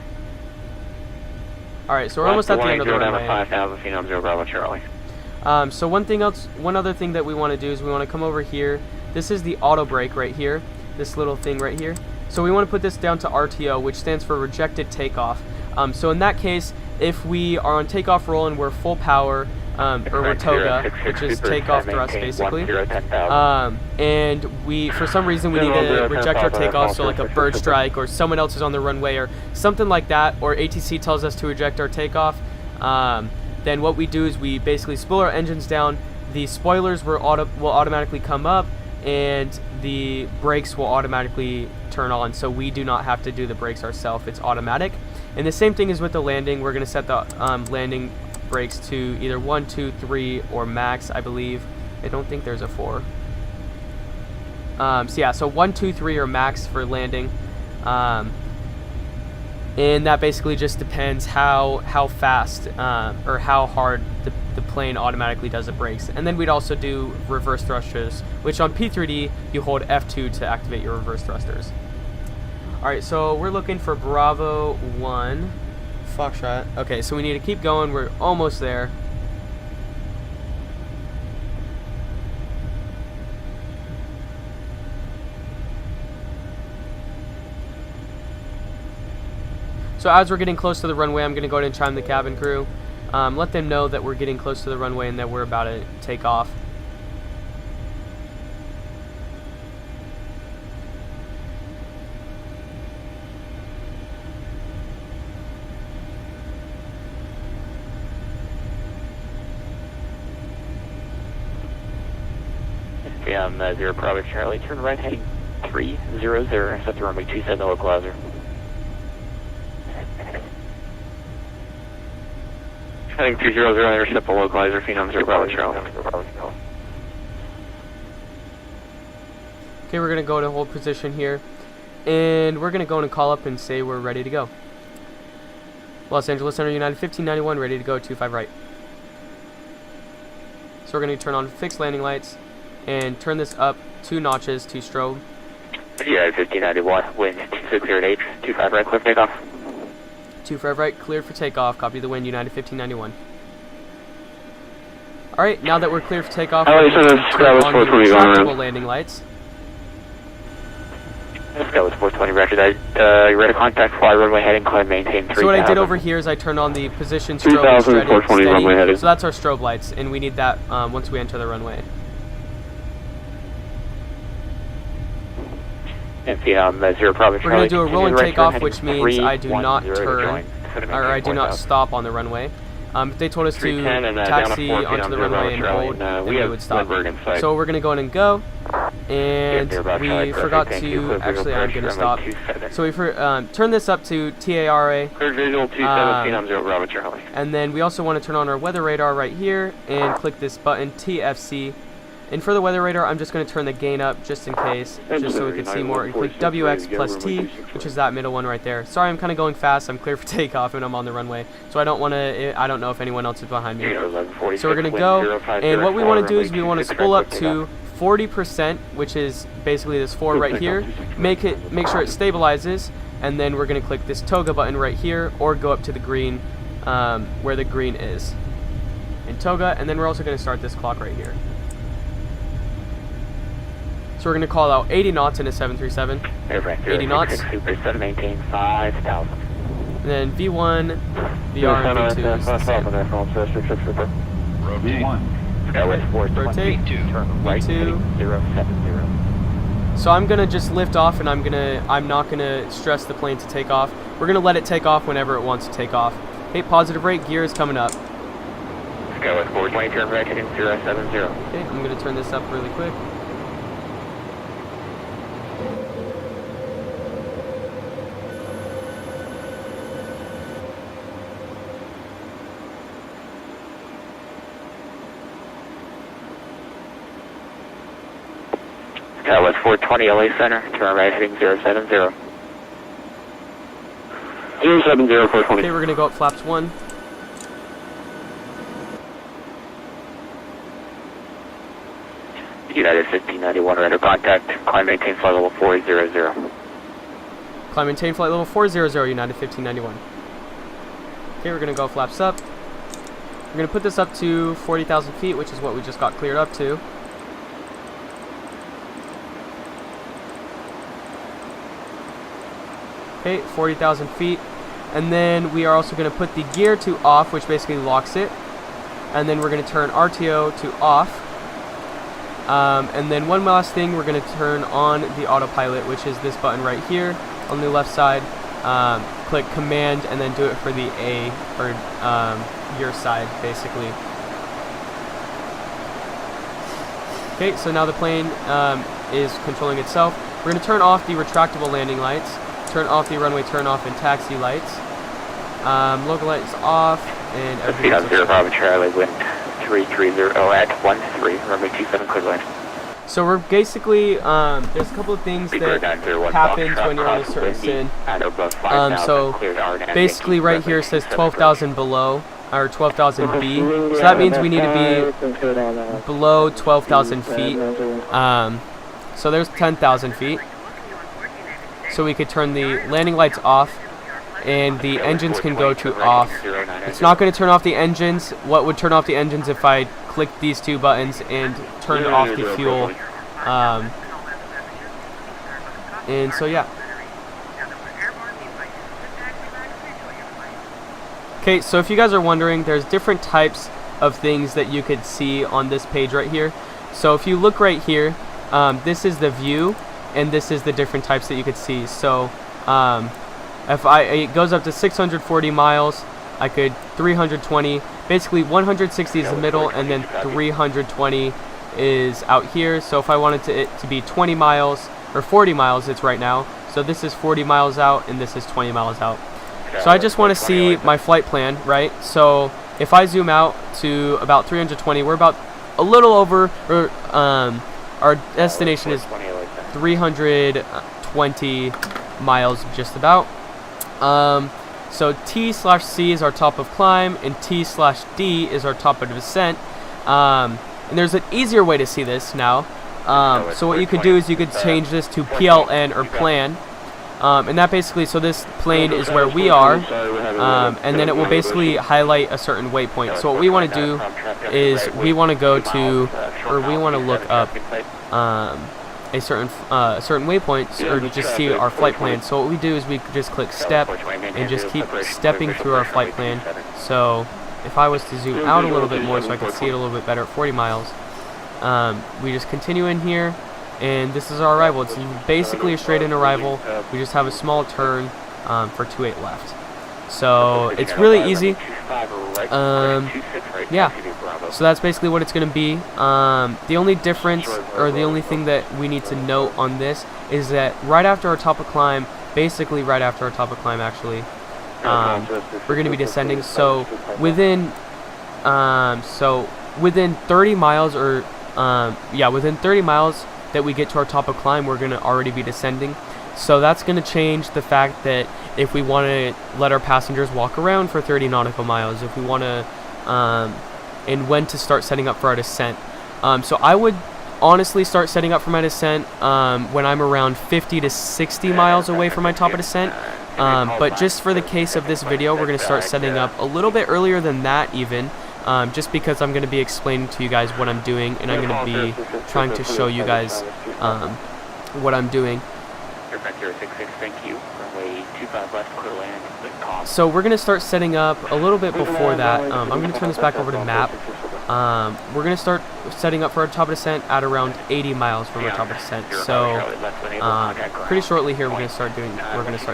Speaker 1: Alright, so we're almost at the end of the runway.
Speaker 3: 5,000 feet, 0 Bravo Charlie.
Speaker 1: So one other thing that we want to do is we want to come over here. This is the auto brake right here, this little thing right here. So we want to put this down to RTO, which stands for rejected takeoff. So in that case, if we are on takeoff roll and we're full power, or we're TOGA, which is takeoff thrust basically, and we, for some reason, we need to reject our takeoff, so like a bird strike, or someone else is on the runway, or something like that, or ATC tells us to reject our takeoff, then what we do is we basically spool our engines down, the spoilers will automatically come up, and the brakes will automatically turn on, so we do not have to do the brakes ourselves, it's automatic. And the same thing is with the landing. We're going to set the landing brakes to either 1, 2, 3, or max, I believe. I don't think there's a 4. So yeah, so 1, 2, 3 or max for landing. And that basically just depends how fast or how hard the plane automatically does the brakes. And then we'd also do reverse thrusters, which on P3D you hold F2 to activate your reverse thrusters. Alright, so we're looking for Bravo 1. Foxtrot. Okay, so we need to keep going. We're almost there. So as we're getting close to the runway, I'm going to go ahead and chime the cabin crew. Let them know that we're getting close to the runway and that we're about to take off.
Speaker 3: Okay, 0 Bravo Charlie, turn right heading 300, set the runway 27 localizer. Heading 300, intercept the localizer, Phenom 0 Bravo Charlie.
Speaker 1: Okay, we're going to go to hold position here, and we're going to go in and call up and say we're ready to go. Los Angeles Center United 1591, ready to go, 25 right. So we're going to turn on fixed landing lights, and turn this up 2 notches to strobe.
Speaker 3: United 1591, wind 26 cleared H, 25 right, clear for takeoff.
Speaker 1: 25 right, cleared for takeoff. Copy the wind, United 1591. Alright, now that we're cleared for takeoff, we're going to turn on the retractable landing lights.
Speaker 3: That was 420, roger that. You ready to contact, fly runway heading, climb, maintain 3,000.
Speaker 1: So what I did over here is I turned on the position strobe and steady. So that's our strobe lights, and we need that once we enter the runway.
Speaker 3: And Phenom 0 Bravo
Speaker 1: We're going to do a roll and takeoff, which means I do not turn, or I do not stop on the runway. If they told us to taxi onto the runway and hold, then we would stop. So we're going to go in and go, and we forgot to, actually I'm going to stop. So we turn this up to TARA, and then we also want to turn on our weather radar right here, and click this button, TFC. And for the weather radar, I'm just going to turn the gain up just in case, just so we can see more. And click WX plus T, which is that middle one right there. Sorry, I'm kind of going fast. I'm clear for takeoff and I'm on the runway. So I don't want to, I don't know if anyone else is behind me. So we're going to go, and what we want to do is we want to spool up to 40%, which is basically this 4 right here. Make sure it stabilizes, and then we're going to click this toga button right here, or go up to the green, where the green is. And toga, and then we're also going to start this clock right here. So we're going to call out 80 knots in a 737. 80 knots.
Speaker 3: Maintain 5,000.
Speaker 1: And then V1, VR, and V2 is the same. Rotate. V2. So I'm going to just lift off, and I'm not going to stress the plane to take off. We're going to let it take off whenever it wants to take off. Okay, positive rate, gear is coming up.
Speaker 3: Skywest 420, turn right heading 070.
Speaker 1: Okay, I'm going to turn this up really quick.
Speaker 3: Skywest 420, LA Center, turn right heading 070. 070, 420.
Speaker 1: Okay, we're going to go up flaps 1.
Speaker 3: United 1591, radar contact, climb maintain flight level 400.
Speaker 1: Climb maintain flight level 400, United 1591. Okay, we're going to go flaps up. We're going to put this up to 40,000 feet, which is what we just got cleared up to. Okay, 40,000 feet. And then we are also going to put the gear to off, which basically locks it. And then we're going to turn RTO to off. And then one last thing, we're going to turn on the autopilot, which is this button right here on the left side. Click command and then do it for the A, or your side, basically. Okay, so now the plane is controlling itself. We're going to turn off the retractable landing lights, turn off the runway turn off and taxi lights. Local lights off, and everything's
Speaker 3: okay. 0 Bravo Charlie, wind 330 at 13, runway 27, clear line.
Speaker 1: So we're basically, there's a couple of things that happens when you're on a certain sin. So basically right here it says 12,000 below, or 12,000 B. So that means we need to be below 12,000 feet. So there's 10,000 feet. So we could turn the landing lights off, and the engines can go to off. It's not going to turn off the engines. What would turn off the engines if I clicked these two buttons and turned off the fuel? And so yeah. Okay, so if you guys are wondering, there's different types of things that you could see on this page right here. So if you look right here, this is the view, and this is the different types that you could see. So if it goes up to 640 miles, I could 320. Basically 160 is the middle, and then 320 is out here. So if I wanted it to be 20 miles or 40 miles, it's right now. So this is 40 miles out, and this is 20 miles out. So I just want to see my flight plan, right? So if I zoom out to about 320, we're about a little over, or our destination is 320 miles just about. So T/C is our top of climb, and T/D is our top of descent. And there's an easier way to see this now. So what you could do is you could change this to PLN or plan. And that basically, so this plane is where we are, and then it will basically highlight a certain waypoint. So what we want to do is we want to go to, or we want to look up a certain waypoint, or just see our flight plan. So what we do is we just click step and just keep stepping through our flight plan. So if I was to zoom out a little bit more so I could see it a little bit better at 40 miles, we just continue in here. And this is our arrival. It's basically a straight-in arrival. We just have a small turn for 28 left. So it's really easy. Yeah. So that's basically what it's going to be. The only difference, or the only thing that we need to note on this, is that right after our top of climb, basically right after our top of climb, actually, we're going to be descending. So within 30 miles, or within 30 miles that we get to our top of climb, we're going to already be descending. So that's going to change the fact that if we want to let our passengers walk around for 30 nautical miles, if we want to, and when to start setting up for our descent. So I would honestly start setting up for my descent when I'm around 50 to 60 miles away from my top of descent. But just for the case of this video, we're going to start setting up a little bit earlier than that even. Just because I'm going to be explaining to you guys what I'm doing, and I'm going to be trying to show you guys what I'm doing. So we're going to start setting up a little bit before that. I'm going to turn this back over to map. We're going to start setting up for our top of descent at around 80 miles from our top of descent. So pretty shortly here we're going to start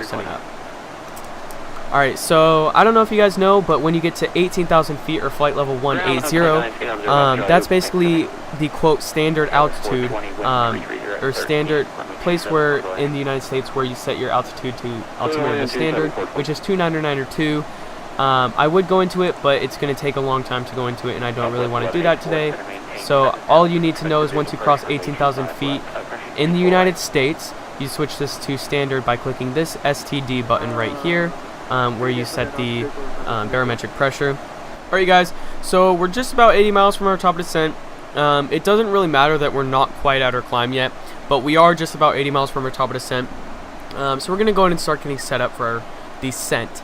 Speaker 1: setting up. Alright, so I don't know if you guys know, but when you get to 18,000 feet or flight level 180, that's basically the quote standard altitude, or standard place where in the United States where you set your altitude to altimeter standard, which is 2992. I would go into it, but it's going to take a long time to go into it, and I don't really want to do that today. So all you need to know is once you cross 18,000 feet in the United States, you switch this to standard by clicking this STD button right here. Where you set the barometric pressure. Alright guys, so we're just about 80 miles from our top of descent. It doesn't really matter that we're not quite at our climb yet, but we are just about 80 miles from our top of descent. So we're going to go ahead and start getting set up for our descent.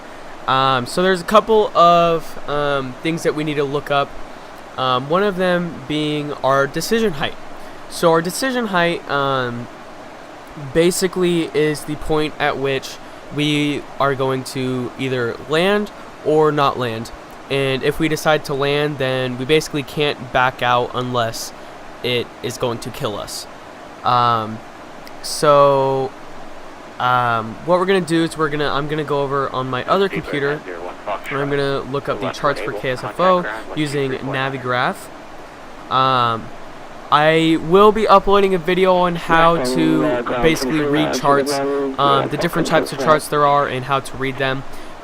Speaker 1: So there's a couple of things that we need to look up. One of them being our decision height. So our decision height basically is the point at which we are going to either land or not land. And if we decide to land, then we basically can't back out unless it is going to kill us. What we're going to do is I'm going to go over on my other computer, and I'm going to look up the charts for KSFO using Navigraph. I will be uploading a video on how to basically read charts, the different types of charts there are and how to read them.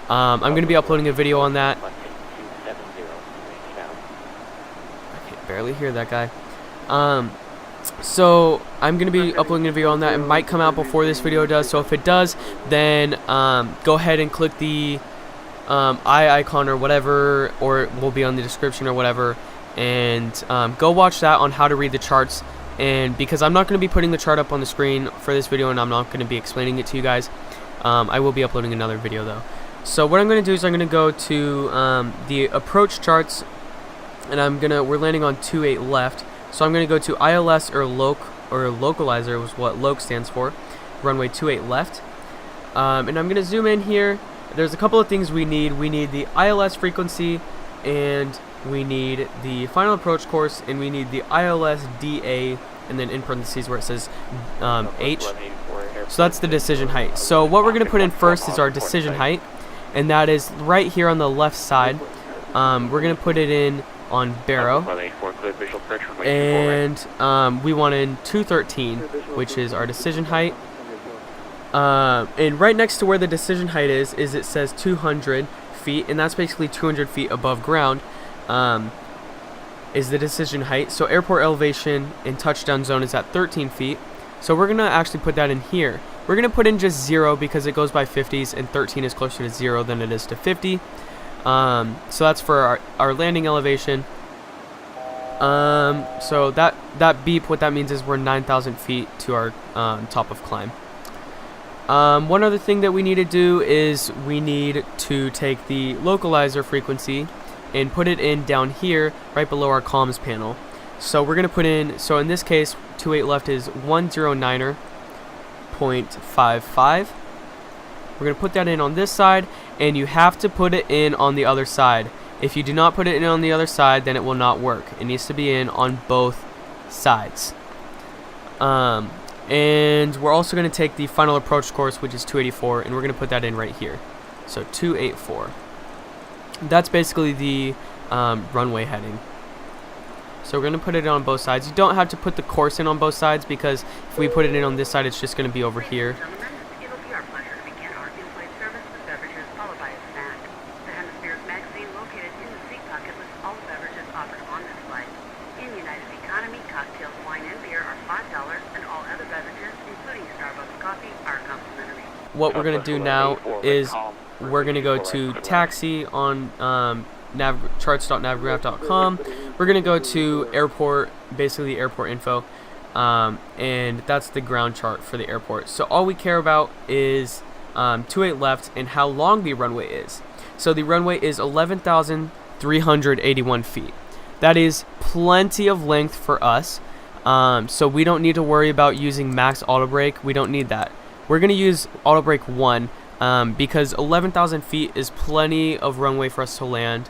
Speaker 1: I'm going to be uploading a video on that. I can barely hear that guy. So I'm going to be uploading a video on that. It might come out before this video does, so if it does, then go ahead and click the eye icon or whatever, or it will be on the description or whatever, and go watch that on how to read the charts. And because I'm not going to be putting the chart up on the screen for this video, and I'm not going to be explaining it to you guys, I will be uploading another video though. So what I'm going to do is I'm going to go to the approach charts, and we're landing on 28 left. So I'm going to go to ILS or localizer was what LOC stands for, runway 28 left. And I'm going to zoom in here. There's a couple of things we need. We need the ILS frequency, and we need the final approach course, and we need the ILS DA, and then in parentheses where it says H. So that's the decision height. So what we're going to put in first is our decision height, and that is right here on the left side. We're going to put it in on Barrow, and we want in 213, which is our decision height. And right next to where the decision height is it says 200 feet, and that's basically 200 feet above ground. Is the decision height. So airport elevation and touchdown zone is at 13 feet. So we're going to actually put that in here. We're going to put in just 0 because it goes by 50s, and 13 is closer to 0 than it is to 50. So that's for our landing elevation. So that beep, what that means is we're 9,000 feet to our top of climb. One other thing that we need to do is we need to take the localizer frequency and put it in down here right below our comms panel. So we're going to put in, so in this case 28 left is 109.55. We're going to put that in on this side, and you have to put it in on the other side. If you do not put it in on the other side, then it will not work. It needs to be in on both sides. And we're also going to take the final approach course, which is 284, and we're going to put that in right here. So 284. That's basically the runway heading. So we're going to put it on both sides. You don't have to put the course in on both sides, because if we put it in on this side, it's just going to be over here.
Speaker 10: It'll be our pleasure to begin our in-flight service with beverages, followed by a snack. The Hemispheres magazine located in the seat pocket lists all the beverages offered on this flight. In United Economy, cocktails, wine, and beer are $5, and all other beverages, including Starbucks coffee, are complimentary.
Speaker 1: What we're going to do now is we're going to go to taxi on charts.navgraph.com. We're going to go to airport, basically airport info, and that's the ground chart for the airport. So all we care about is 28 left and how long the runway is. So the runway is 11,381 feet. That is plenty of length for us. So we don't need to worry about using max auto brake. We don't need that. We're going to use auto brake 1 because 11,000 feet is plenty of runway for us to land.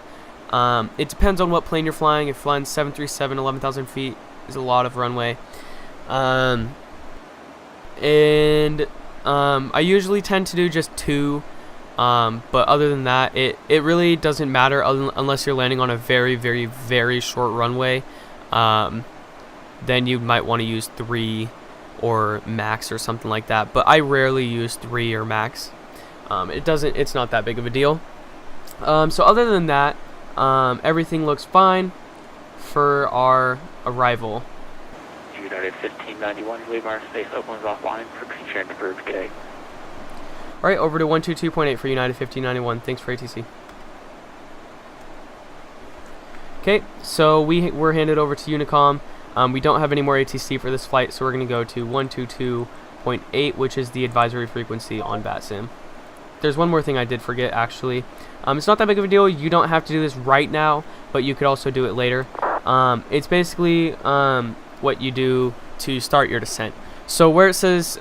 Speaker 1: It depends on what plane you're flying. If you're flying 737, 11,000 feet is a lot of runway. I usually tend to do just 2, but other than that, it really doesn't matter unless you're landing on a very, very, very short runway. Then you might want to use 3 or max or something like that. But I rarely use 3 or max. It's not that big of a deal. So other than that, everything looks fine for our arrival.
Speaker 3: United 1591, leave our space opens offline for future and approved today.
Speaker 1: Alright, over to 122.8 for United 1591. Thanks for ATC. Okay, so we're handed over to Unicom. We don't have any more ATC for this flight, so we're going to go to 122.8, which is the advisory frequency on VATSIM. There's one more thing I did forget, actually. It's not that big of a deal. You don't have to do this right now, but you could also do it later. It's basically what you do to start your descent. So where it says,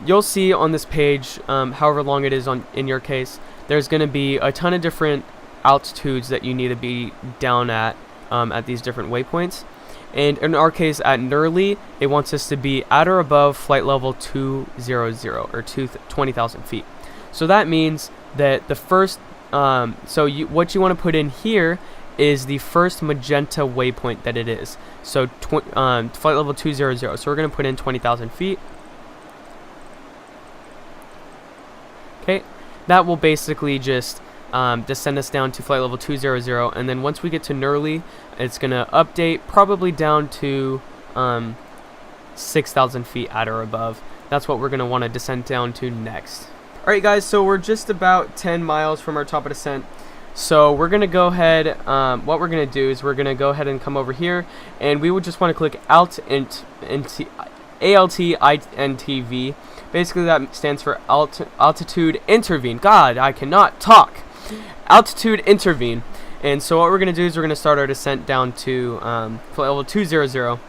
Speaker 1: you'll see on this page, however long it is in your case, there's going to be a ton of different altitudes that you need to be down at these different waypoints. And in our case, at Nurley, it wants us to be at or above flight level 200 or 20,000 feet. So that means that the first, what you want to put in here is the first magenta waypoint that it is. So flight level 200. So we're going to put in 20,000 feet. Okay, that will basically just descend us down to flight level 200, and then once we get to Nurley, it's going to update probably down to 6,000 feet at or above. That's what we're going to want to descend down to next. Alright guys, so we're just about 10 miles from our top of descent. So we're going to go ahead, what we're going to do is we're going to go ahead and come over here, and we would just want to click ALT-INTV. Basically that stands for altitude intervene. God, I cannot talk. Altitude intervene. And so what we're going to do is we're going to start our descent down to flight level 200. So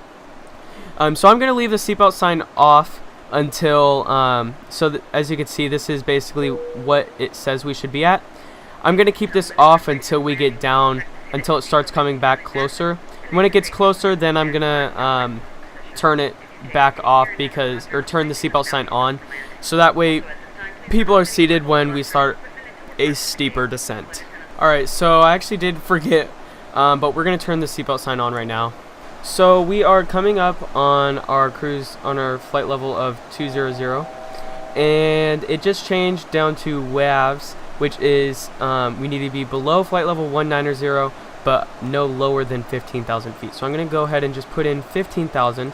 Speaker 1: I'm going to leave the seatbelt sign off until, as you can see, this is basically what it says we should be at. I'm going to keep this off until we get down, until it starts coming back closer. And when it gets closer, then I'm going to turn it back off or turn the seatbelt sign on. So that way people are seated when we start a steeper descent. Alright, so I actually did forget, but we're going to turn the seatbelt sign on right now. So we are coming up on our cruise, on our flight level of 200, and it just changed down to WAVs, which is we need to be below flight level 190, but no lower than 15,000 feet. So I'm going to go ahead and just put in 15,000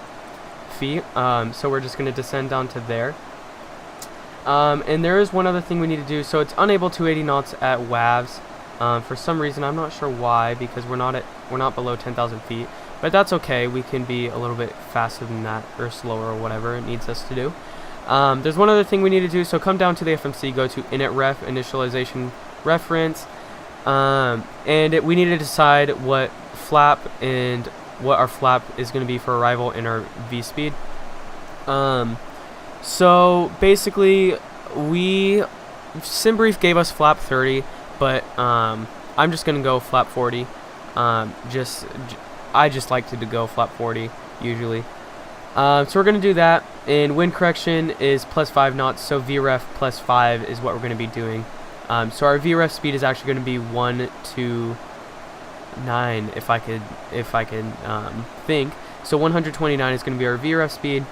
Speaker 1: feet. So we're just going to descend down to there. And there is one other thing we need to do. So it's unable 280 knots at WAVs. For some reason, I'm not sure why, because we're not below 10,000 feet. but that's okay. We can be a little bit faster than that, or slower, or whatever it needs us to do. There's one other thing we need to do, so come down to the FMC, go to init ref, initialization reference, we need to decide what flap and what our flap is going to be for arrival and our V-speed. So basically, SimBrief gave us flap 30, but I'm just going to go flap 40. I just like to go flap 40 usually. So we're going to do that, and wind correction is +5 knots, so VREF +5 is what we're going to be doing. So our VREF speed is actually going to be 129 if I could think. So 129 is going to be our VREF speed.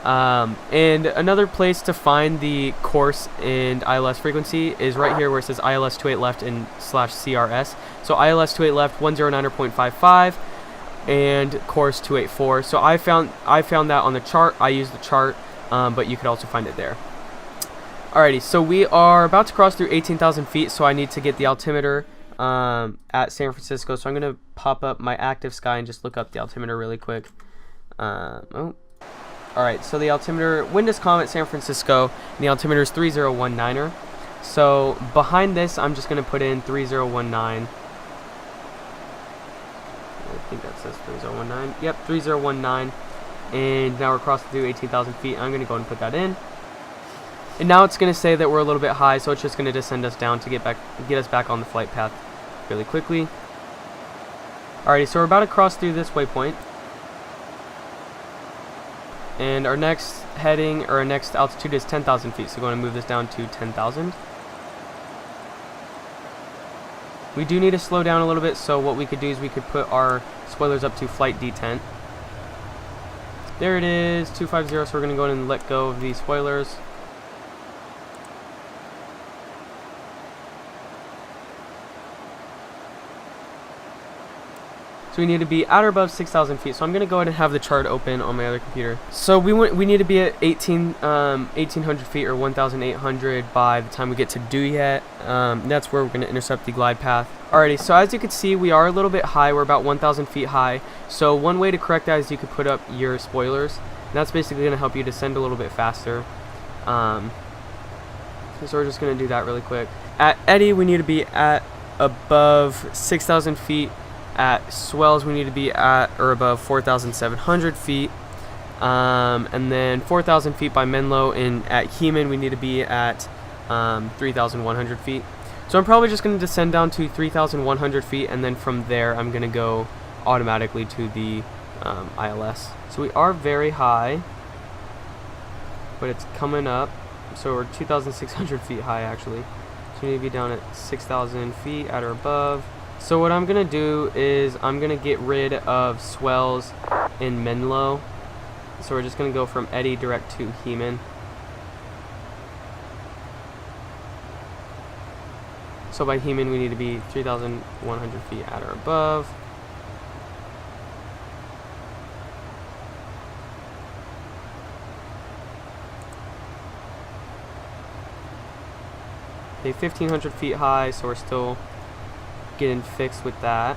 Speaker 1: And another place to find the course and ILS frequency is right here where it says ILS 28 left and /CRS. So ILS 28 left 109.55 and course 284. So I found that on the chart. I used the chart, but you could also find it there. Alrighty, so we are about to cross through 18,000 feet, so I need to get the altimeter at San Francisco. So I'm going to pop up my active sky and just look up the altimeter really quick. Alright, so the altimeter, wind is calm at San Francisco, and the altimeter is 3019er. So behind this, I'm just going to put in 3019. I think that says 3019. Yep, 3019. And now we're crossing through 18,000 feet. I'm going to go ahead and put that in. And now it's going to say that we're a little bit high, so it's just going to descend us down to get us back on the flight path really quickly. Alrighty, so we're about to cross through this waypoint. And our next heading, or our next altitude is 10,000 feet, so we're going to move this down to 10,000. We do need to slow down a little bit, so what we could do is we could put our spoilers up to flight detent. There it is, 250, so we're going to go ahead and let go of these spoilers. So we need to be at or above 6,000 feet. So I'm going to go ahead and have the chart open on my other computer. So we need to be at 1,800 feet or 1,800 by the time we get to Duyet. That's where we're going to intercept the glide path. Alrighty, so as you can see, we are a little bit high. We're about 1,000 feet high. So one way to correct that is you could put up your spoilers. And that's basically going to help you descend a little bit faster. So we're just going to do that really quick. At Eddy, we need to be at above 6,000 feet. At Swells, we need to be at or above 4,700 feet. And then 4,000 feet by Menlo. And at Heman, we need to be at 3,100 feet. So I'm probably just going to descend down to 3,100 feet. And then from there, I'm going to go automatically to the ILS. So we are very high, but it's coming up. So we're 2,600 feet high, actually. So we need to be down at 6,000 feet at or above. So what I'm going to do is I'm going to get rid of Swells in Menlo. So we're just going to go from Eddy direct to Heman. So by Heman we need to be 3,100 feet at or above. Okay, 1,500 feet high, so we're still getting fixed with that.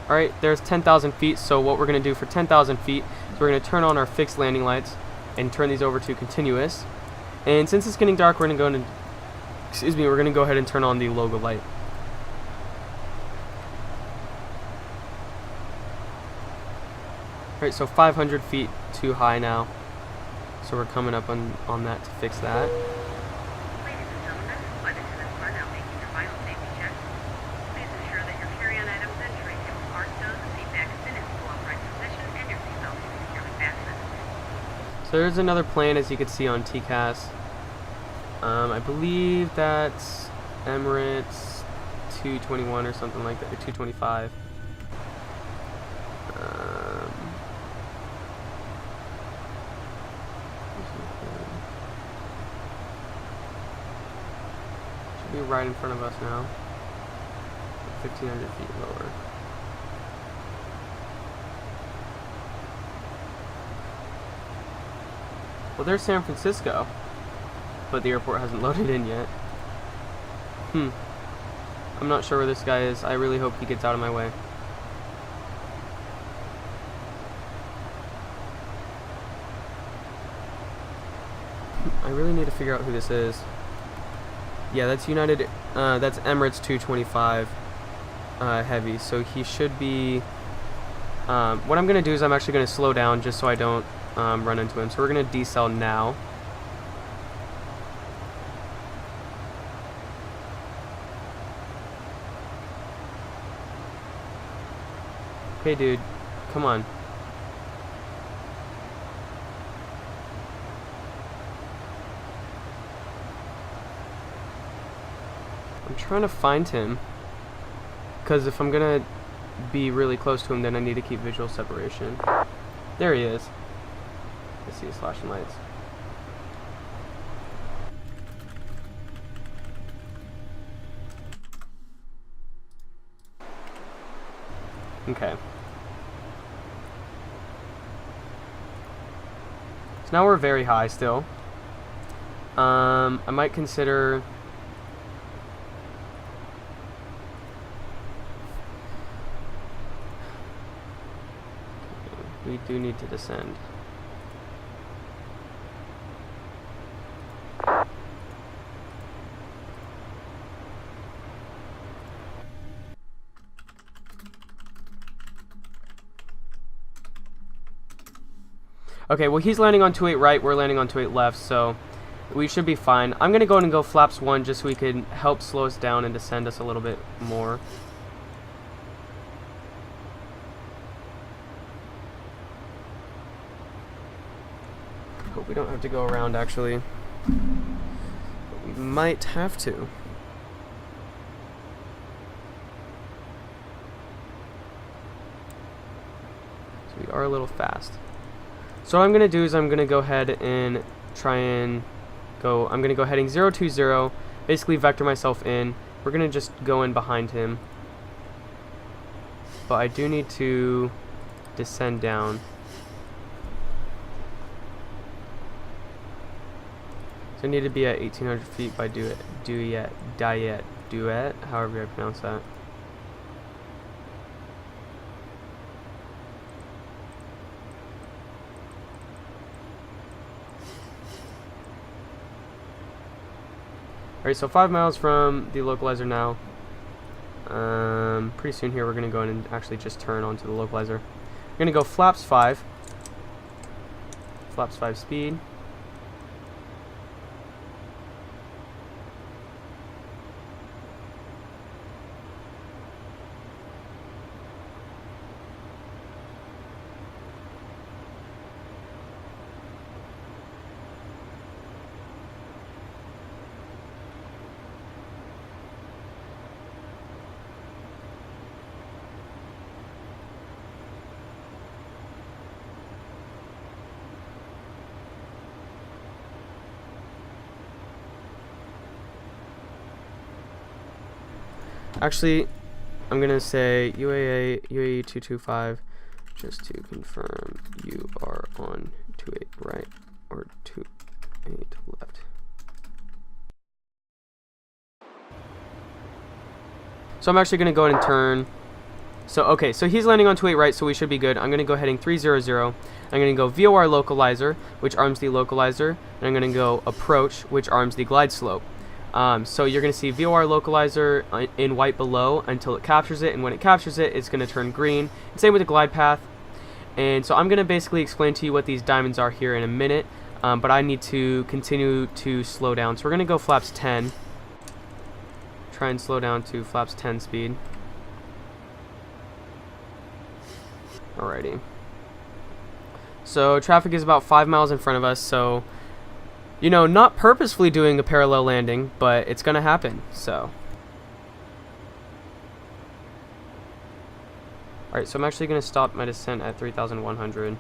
Speaker 1: Alright, there's 10,000 feet, so what we're going to do for 10,000 feet is we're going to turn on our fixed landing lights and turn these over to continuous. And since it's getting dark, we're going to we're going to go ahead and turn on the logo light. Alright, so 500 feet too high now. So we're coming up on that to fix that.
Speaker 10: Ladies and gentlemen, flight attendants are now making your final safety check. Please ensure that your carry-on items and tray table are stowed, the seat back is in its full upright position, and your seatbelt is securely fastened.
Speaker 1: So there's another plane, as you can see on TCAS. I believe that's Emirates 221 or something like that, or 225. Be right in front of us now, 1,500 feet lower. Well, there's San Francisco, but the airport hasn't loaded in yet. I'm not sure where this guy is. I really hope he gets out of my way. I really need to figure out who this is. Yeah, that's United, that's Emirates 225 heavy, so he should be, what I'm going to do is I'm actually going to slow down just so I don't run into him. So we're going to decel now. Okay, dude, come on. I'm trying to find him, because if I'm gonna be really close to him, then I need to keep visual separation. There he is. I see his flashing lights. Okay. So now we're very high still. I might consider... We do need to descend. Okay, well he's landing on 28 right, we're landing on 28 left, so we should be fine. I'm going to go ahead and go flaps 1 just so we can help slow us down and descend us a little bit more. Hope we don't have to go around actually. But we might have to. So we are a little fast. So what I'm going to do is I'm going to go ahead and try and go, I'm going to go heading 020, basically vector myself in. We're going to just go in behind him. But I do need to descend down. So I need to be at 1800 feet by Duet, however I pronounce that. Alright, so 5 miles from the localizer now. Pretty soon here we're going to go in and actually just turn onto the localizer. We're going to go flaps 5. Flaps 5 speed. Actually, I'm going to say UAE 225 just to confirm you are on 28 right or 28 left. So I'm actually going to go ahead and turn. So, okay, so he's landing on 28 right, so we should be good. I'm going to go heading 300. I'm going to go VOR localizer, which arms the localizer, and I'm going to go approach, which arms the glide slope. So you're going to see VOR localizer in white below until it captures it, and when it captures it, it's going to turn green. And same with the glide path. And so I'm going to basically explain to you what these diamonds are here in a minute, but I need to continue to slow down. So we're going to go flaps 10. Try and slow down to flaps 10 speed. Alrighty. So traffic is about 5 miles in front of us, so... You know, not purposefully doing a parallel landing, but it's going to happen, so. Alright, so I'm actually going to stop my descent at 3,100.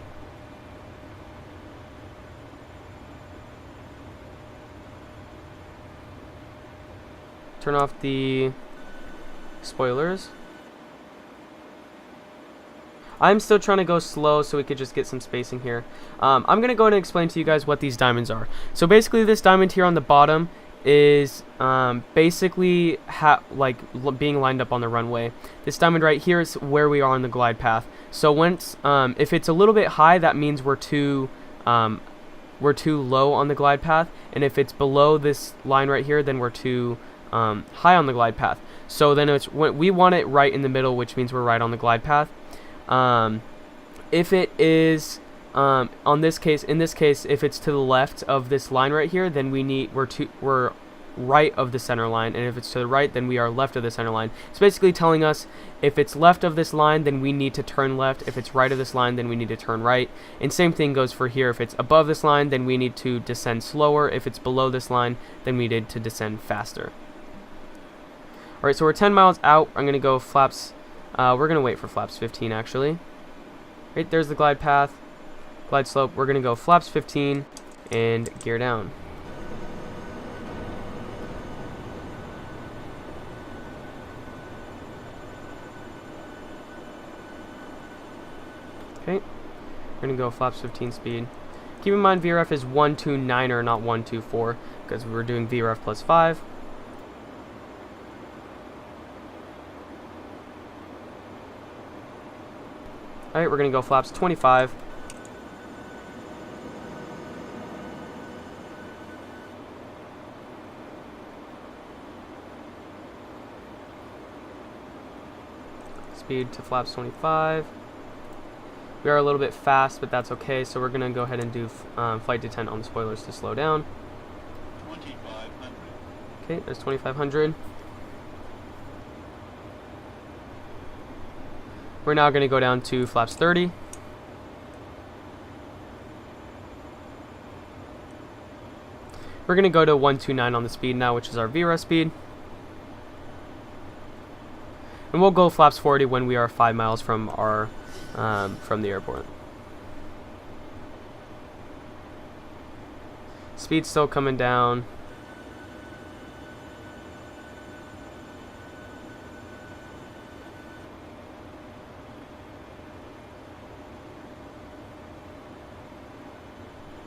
Speaker 1: Turn off the spoilers. I'm still trying to go slow so we could just get some spacing here. I'm going to go ahead and explain to you guys what these diamonds are. So basically this diamond here on the bottom is basically being lined up on the runway. This diamond right here is where we are on the glide path. So once if it's a little bit high, that means we're too low on the glide path, and if it's below this line right here, then we're too high on the glide path. So then we want it right in the middle, which means we're right on the glide path. If it is in this case, if it's to the left of this line right here, then we're right of the center line, and if it's to the right, then we are left of the center line. It's basically telling us if it's left of this line, then we need to turn left. If it's right of this line, then we need to turn right. And same thing goes for here. If it's above this line, then we need to descend slower. If it's below this line, then we need to descend faster. Alright, so we're 10 miles out. I'm going to go flaps. We're going to wait for flaps 15 actually. Right, there's the glide path. Glide slope. We're going to go flaps 15 and gear down. Okay, we're going to go flaps 15 speed. Keep in mind VRF is 129er, not 124, because we're doing VRF plus 5. Alright, we're going to go flaps 25. Speed to flaps 25. We are a little bit fast, but that's okay, so we're going to go ahead and do flight detent on the spoilers to slow down.
Speaker 11: 2500.
Speaker 1: Okay, there's 2500. We're now going to go down to flaps 30. We're going to go to 129 on the speed now, which is our VRF speed. And we'll go flaps 40 when we are 5 miles from our from the airport. Speed's still coming down.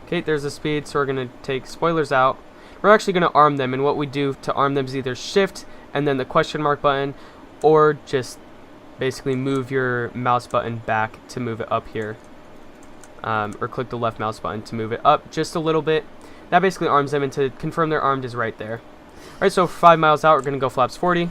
Speaker 1: Okay, there's the speed, so we're going to take spoilers out. We're actually going to arm them, and what we do to arm them is either shift and then the question mark button, or just basically move your mouse button back to move it up here, or click the left mouse button to move it up just a little bit. That basically arms them, and to confirm they're armed is right there. Alright, so 5 miles out, we're going to go flaps 40.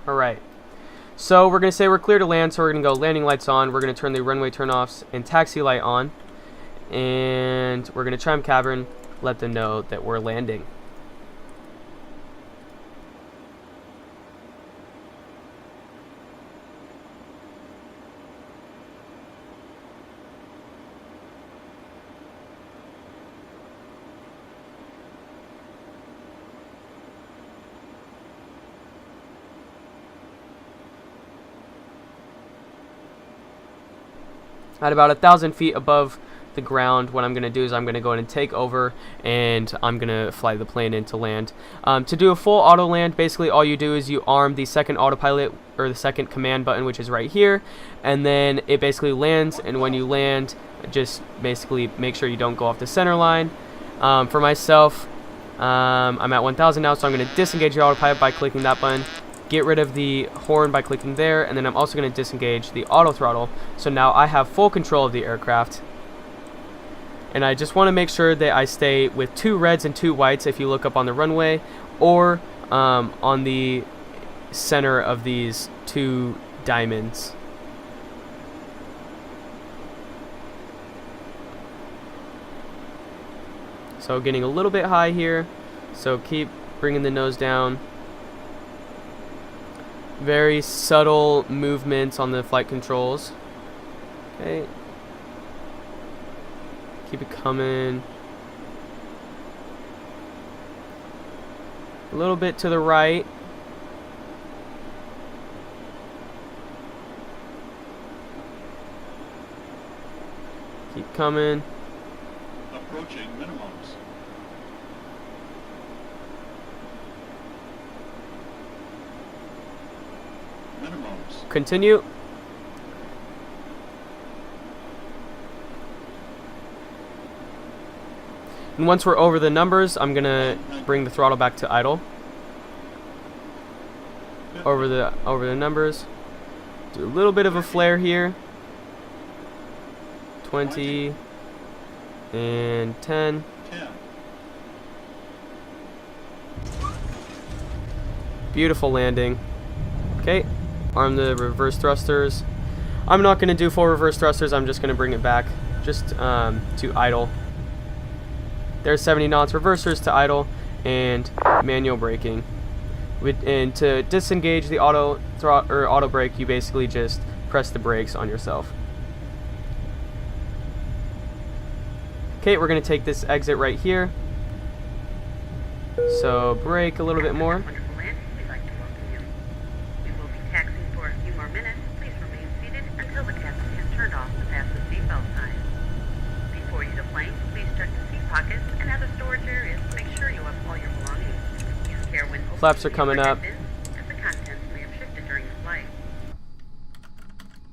Speaker 1: Alright, so we're going to say we're clear to land, so we're going to go landing lights on. We're going to turn the runway turnoffs and taxi light on. And we're going to trim cabin, let them know that we're landing. At about 1,000 feet above the ground, what I'm going to do is I'm going to go ahead and take over, and I'm going to fly the plane into land. To do a full auto land, basically all you do is you arm the second autopilot, or the second command button, which is right here, and then it basically lands. And when you land, just basically make sure you don't go off the center line. For myself, I'm at 1,000 now, so I'm going to disengage the autopilot by clicking that button. Get rid of the horn by clicking there, and then I'm also going to disengage the auto throttle. So now I have full control of the aircraft. And I just want to make sure that I stay with 2 reds and 2 whites if you look up on the runway, or on the center of these 2 diamonds. So getting a little bit high here, so keep bringing the nose down. Very subtle movements on the flight controls. Okay. Keep it coming. A little bit to the right. Keep coming.
Speaker 11: Approaching minimums. minimums.
Speaker 1: Continue. And once we're over the numbers, I'm gonna bring the throttle back to idle. Over the numbers. Do a little bit of a flare here. 20 and 10.
Speaker 11: 10.
Speaker 1: Beautiful landing. Okay, arm the reverse thrusters. I'm not gonna do full reverse thrusters. I'm just gonna bring it back just to idle. There's 70 knots reversers to idle and manual braking. And to disengage the auto brake, you basically just press the brakes on yourself. Okay, we're gonna take this exit right here. So brake a little bit more.
Speaker 10: Wonderful landing. We'd like to welcome you. We will be taxiing for a few more minutes. Please remain seated until the captain has turned off the fasten seatbelt sign. Before you deploy, please check the seat pockets and other storage areas to make sure you have all your belongings. Use care when opening
Speaker 1: Flaps are coming up.
Speaker 10: as the contents may have shifted during the flight.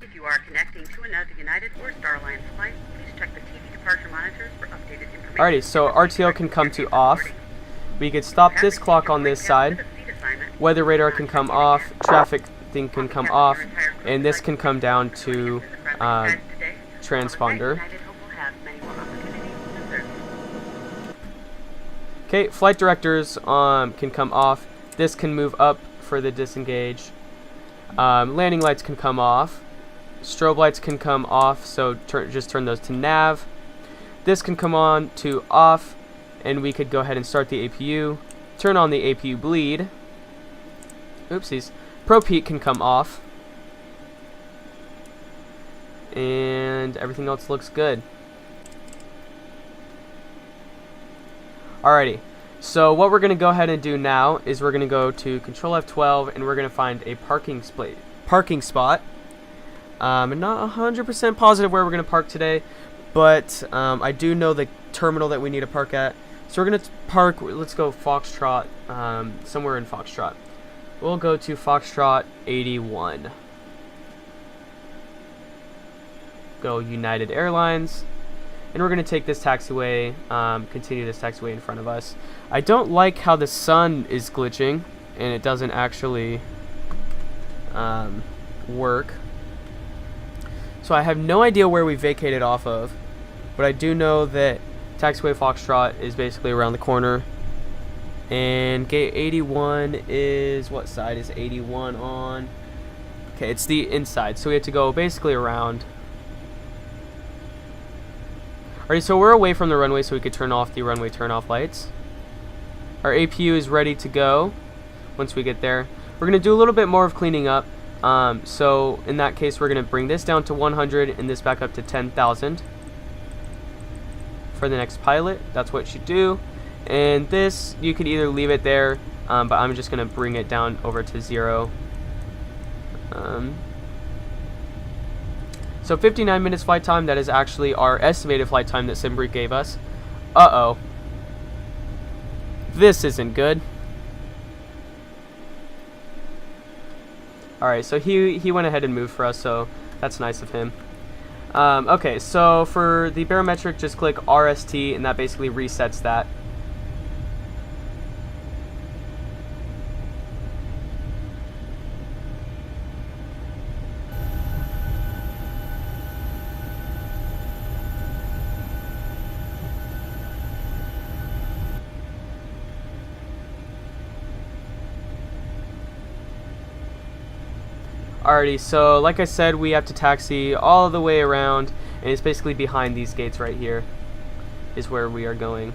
Speaker 10: If you are connecting to another United or Star Alliance flight, please check the TV departure monitors for updated information.
Speaker 1: Alrighty, so RTO can come to off. We could stop this clock on this side. Weather radar can come off. Traffic thing can come off. And this can come down to transponder. Okay, flight directors can come off. This can move up for the disengage. Landing lights can come off. Strobe lights can come off, so just turn those to nav. This can come on to off, and we could go ahead and start the APU. Turn on the APU bleed. Oopsies. Probe heat can come off. And everything else looks good. Alrighty, so what we're going to go ahead and do now is we're going to go to Control F12 and we're going to find a parking spot. I'm not 100% positive where we're going to park today, but I do know the terminal that we need to park at. So we're going to park, let's go Foxtrot, somewhere in Foxtrot. We'll go to Foxtrot 81. Go United Airlines. And we're going to take this taxiway, continue this taxiway in front of us. I don't like how the sun is glitching, and it doesn't actually work. So I have no idea where we vacated off of, but I do know that taxiway Foxtrot is basically around the corner. And gate 81 is, what side is 81 on? Okay, it's the inside, so we have to go basically around. Alright, so we're away from the runway, so we could turn off the runway turn-off lights. Our APU is ready to go once we get there. We're going to do a little bit more of cleaning up. So in that case, we're going to bring this down to 100 and this back up to 10,000. For the next pilot, that's what it should do. And this, you could either leave it there, but I'm just going to bring it down over to 0. So 59 minutes flight time, that is actually our estimated flight time that Simbrick gave us. Uh-oh. This isn't good. Alright, so he went ahead and moved for us, so that's nice of him. Okay, so for the barometric, just click RST, and that basically resets that. Alrighty, so like I said, we have to taxi all the way around, and it's basically behind these gates right here is where we are going.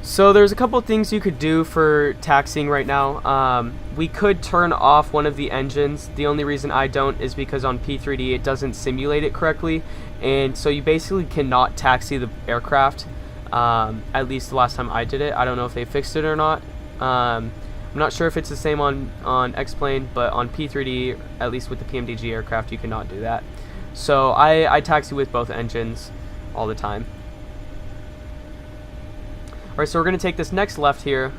Speaker 1: So there's a couple things you could do for taxiing right now. We could turn off one of the engines. The only reason I don't is because on P3D it doesn't simulate it correctly, and so you basically cannot taxi the aircraft. At least the last time I did it. I don't know if they fixed it or not. I'm not sure if it's the same on X-Plane, but on P3D, at least with the PMDG aircraft, you cannot do that. So I taxi with both engines all the time. Alright, so we're going to take this next left here.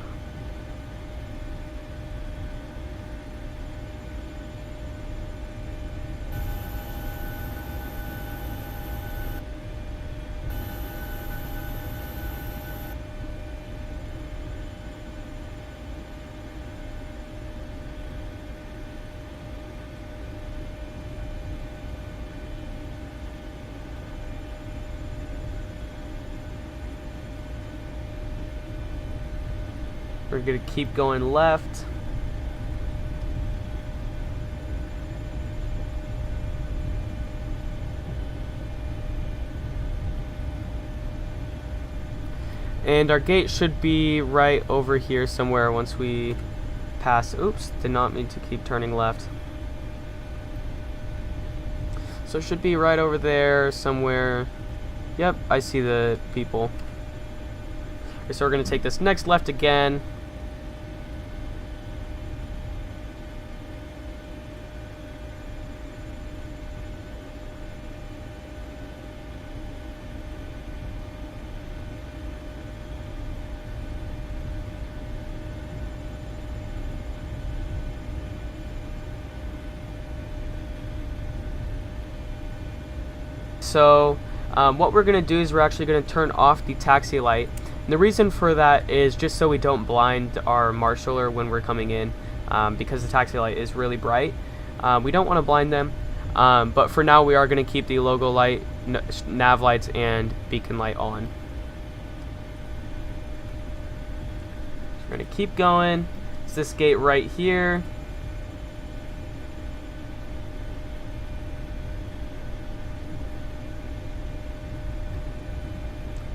Speaker 1: We're going to keep going left. And our gate should be right over here somewhere once we pass. Oops, did not mean to keep turning left. So it should be right over there somewhere. Yep, I see the people. Okay, so we're going to take this next left again. So what we're going to do is we're actually going to turn off the taxi light. And the reason for that is just so we don't blind our marshaller when we're coming in, because the taxi light is really bright. We don't want to blind them, but for now we are going to keep the logo light, nav lights, and beacon light on. So we're going to keep going. It's this gate right here.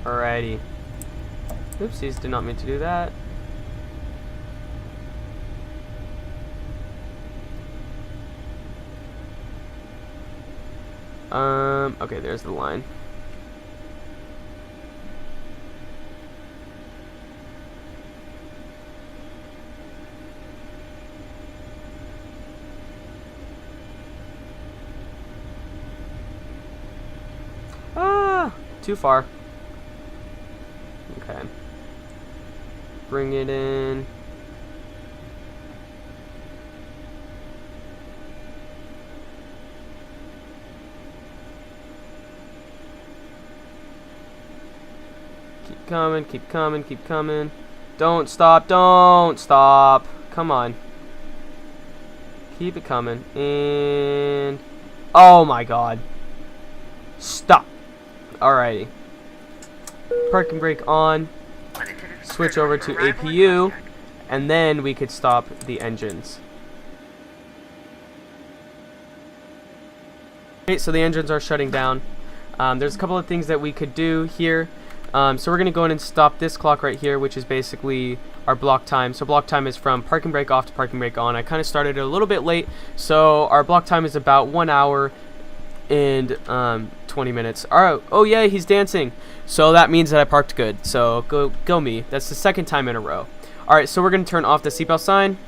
Speaker 1: Alrighty. Oopsies, did not mean to do that. Okay, there's the line. Ah, too far. Okay. Bring it in. Keep coming, keep coming, keep coming. Don't stop, don't stop. Come on. Keep it coming. And... oh my god. Stop. Alrighty. Parking brake on. Switch over to APU. And then we could stop the engines. Okay, so the engines are shutting down. There's a couple of things that we could do here. So we're going to go in and stop this clock right here, which is basically our block time. So block time is from parking brake off to parking brake on. I kind of started a little bit late, so our block time is about 1 hour and 20 minutes. Alright, oh yeah, he's dancing. So that means that I parked good. So go me. That's the second time in a row. Alright, so we're going to turn off the seatbelt sign.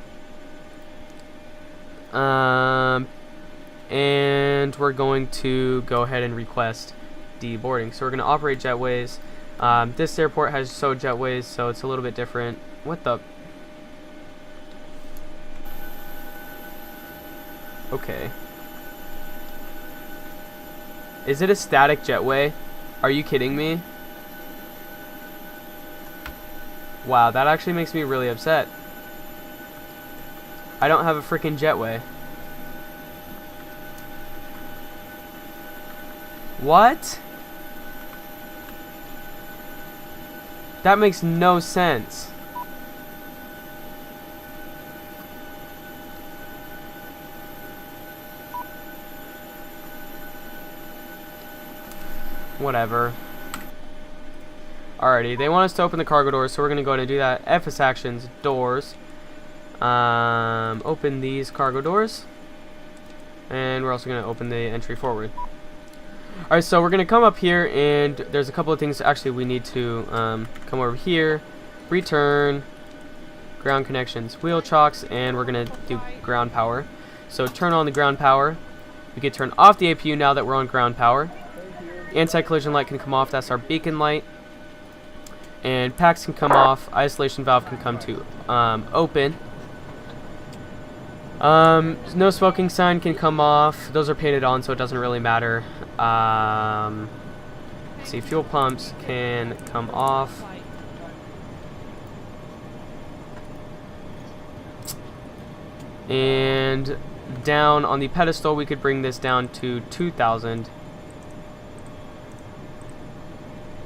Speaker 1: And we're going to go ahead and request deboarding. So we're going to operate jetways. This airport has jetways, so it's a little bit different. What the? Okay. Is it a static jetway? Are you kidding me? Wow, that actually makes me really upset. I don't have a freaking jetway. What? That makes no sense. Whatever. Alrighty, they want us to open the cargo doors, so we're going to go ahead and do that. FS actions, doors. Open these cargo doors. And we're also going to open the entry forward. Alright, so we're going to come up here, and there's a couple of things actually we need to come over here. Return, ground connections, wheel chocks, and we're going to do ground power. So turn on the ground power. We can turn off the APU now that we're on ground power. Anti-collision light can come off, that's our beacon light. and packs can come off. Isolation valve can come to open. No smoking sign can come off. Those are painted on, so it doesn't really matter. Let's see, fuel pumps can come off. And down on the pedestal, we could bring this down to 2,000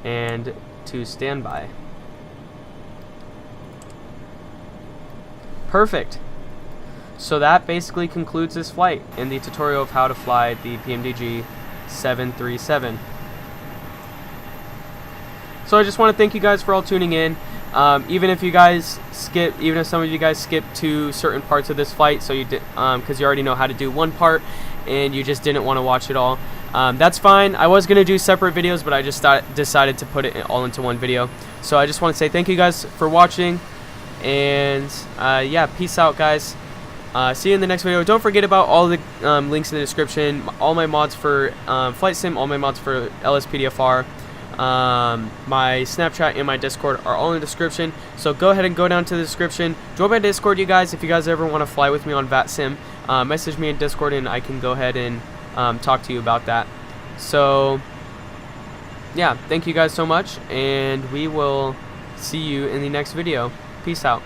Speaker 1: and to standby. Perfect. So that basically concludes this flight in the tutorial of how to fly the PMDG 737. So I just want to thank you guys for all tuning in. Even if some of you guys skip to certain parts of this flight, so you did, because you already know how to do one part and you just didn't want to watch it all, that's fine. I was gonna do separate videos, but I just decided to put it all into one video. So I just want to say thank you guys for watching, and yeah, peace out, guys. See you in the next video. Don't forget about all the links in the description. All my mods for Flight Sim, all my mods for LSPDFR. My Snapchat and my Discord are all in the description, so go ahead and go down to the description. Join my Discord, you guys. If you guys ever want to fly with me on VATSIM, message me in Discord and I can go ahead and talk to you about that. So yeah, thank you guys so much, and we will see you in the next video. Peace out.